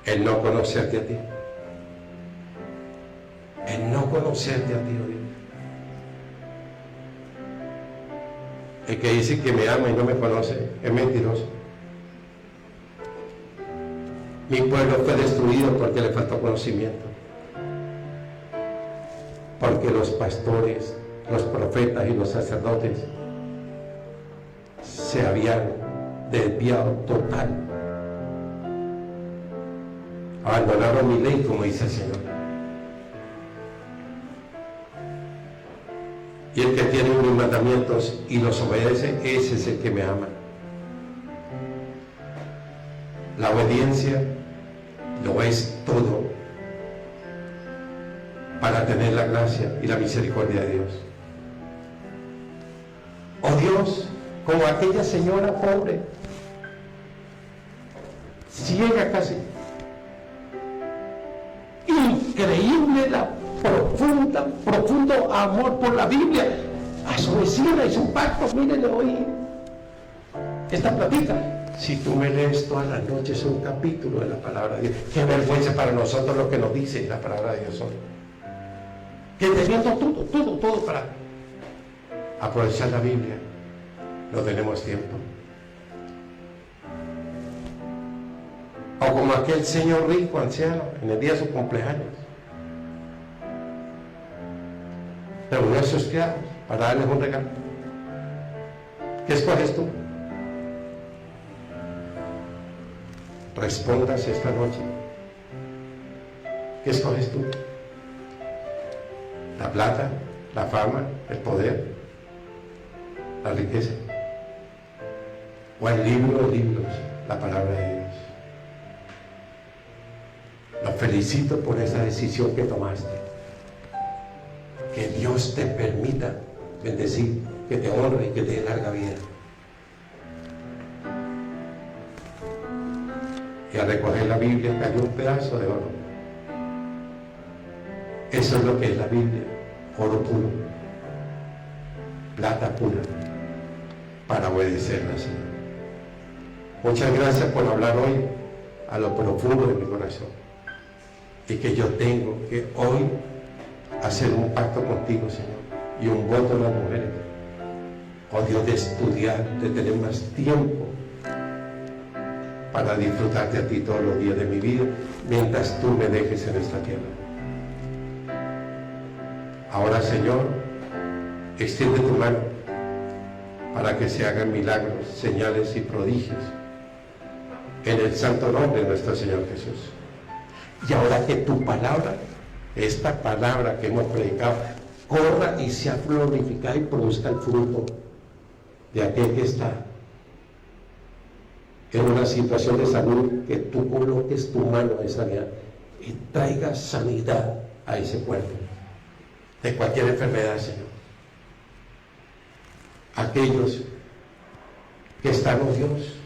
El no conocerte a ti. El no conocerte a ti, oh Dios. El que dice que me ama y no me conoce es mentiroso. Mi pueblo fue destruido porque le faltó conocimiento. Porque los pastores, los profetas y los sacerdotes se habían desviado total. Abandonaron mi ley, como dice el Señor. Y el que tiene mis mandamientos y los obedece, ese es el que me ama. La obediencia lo es todo para tener la gracia y la misericordia de Dios. Oh Dios, como aquella señora pobre, ciega casi, increíble la profundo amor por la Biblia. A su vecina hizo un pacto. Mírenle hoy esta platica. Si tú me lees todas las noches un capítulo de la palabra de Dios, qué vergüenza para nosotros lo que nos dice la palabra de Dios hoy. Que teniendo todo para aprovechar la Biblia, no tenemos tiempo. O como aquel señor rico, anciano, en el día de su cumpleaños, reunió a sus criados para darles un regalo. ¿Qué escoges tú? Respondas esta noche. ¿Qué escoges tú? ¿La plata, la fama, el poder, la riqueza? ¿O el libro de libros, la palabra de Dios? Los felicito por esa decisión que tomaste. Que Dios te permita bendecir, que te honre y que te dé larga vida. Y al recoger la Biblia cayó un pedazo de oro. Eso es lo que es la Biblia: oro puro, plata pura, para obedecerla, Señor. Muchas gracias por hablar hoy a lo profundo de mi corazón. Y que yo tengo que hoy hacer un pacto contigo, Señor, y un voto a las mujeres. Oh Dios, de estudiar, de tener más tiempo para disfrutarte a ti todos los días de mi vida, mientras tú me dejes en esta tierra. Ahora, Señor, extiende tu mano para que se hagan milagros, señales y prodigios en el santo nombre de nuestro Señor Jesús. Y ahora que tu palabra, esta palabra que hemos predicado, corra y sea glorificada y produzca el fruto de aquel que está en una situación de salud, que tú coloques tu mano de sanidad y traiga sanidad a ese cuerpo de cualquier enfermedad, Señor. Aquellos que están, oh Dios,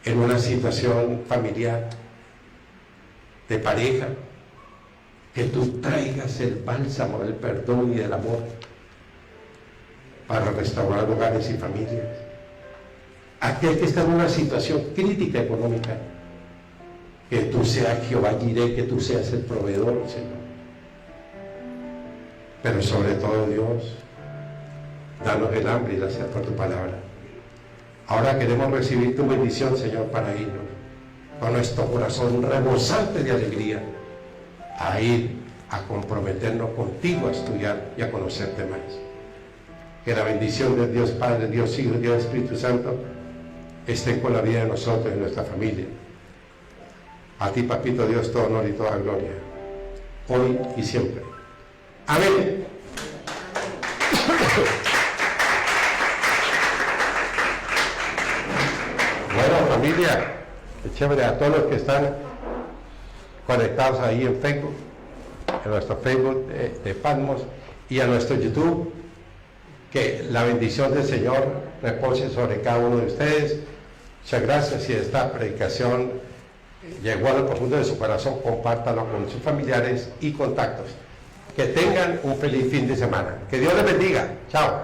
en una situación familiar, de pareja, que tú traigas el bálsamo del perdón y del amor para restaurar hogares y familias. Aquel que está en una situación crítica económica, que tú seas Jehová Jireh, que tú seas el proveedor, Señor. Pero sobre todo, Dios, danos el hambre y la sed por tu palabra. Ahora queremos recibir tu bendición, Señor, para irnos con nuestro corazón rebosante de alegría a ir a comprometernos contigo, a estudiar y a conocerte más. Que la bendición de Dios Padre, Dios Hijo, Dios Espíritu Santo esté con la vida de nosotros y nuestra familia. A ti, Papito Dios, todo honor y toda gloria, hoy y siempre. Amén. Bueno, familia, qué chévere. A todos los que están conectados ahí en Facebook, en nuestro Facebook de Patmos, y a nuestro YouTube, que la bendición del Señor repose sobre cada uno de ustedes. Muchas gracias. Si esta predicación llegó a lo profundo de su corazón, compártalo con sus familiares y contactos. Que tengan un feliz fin de semana. Que Dios les bendiga. Chao.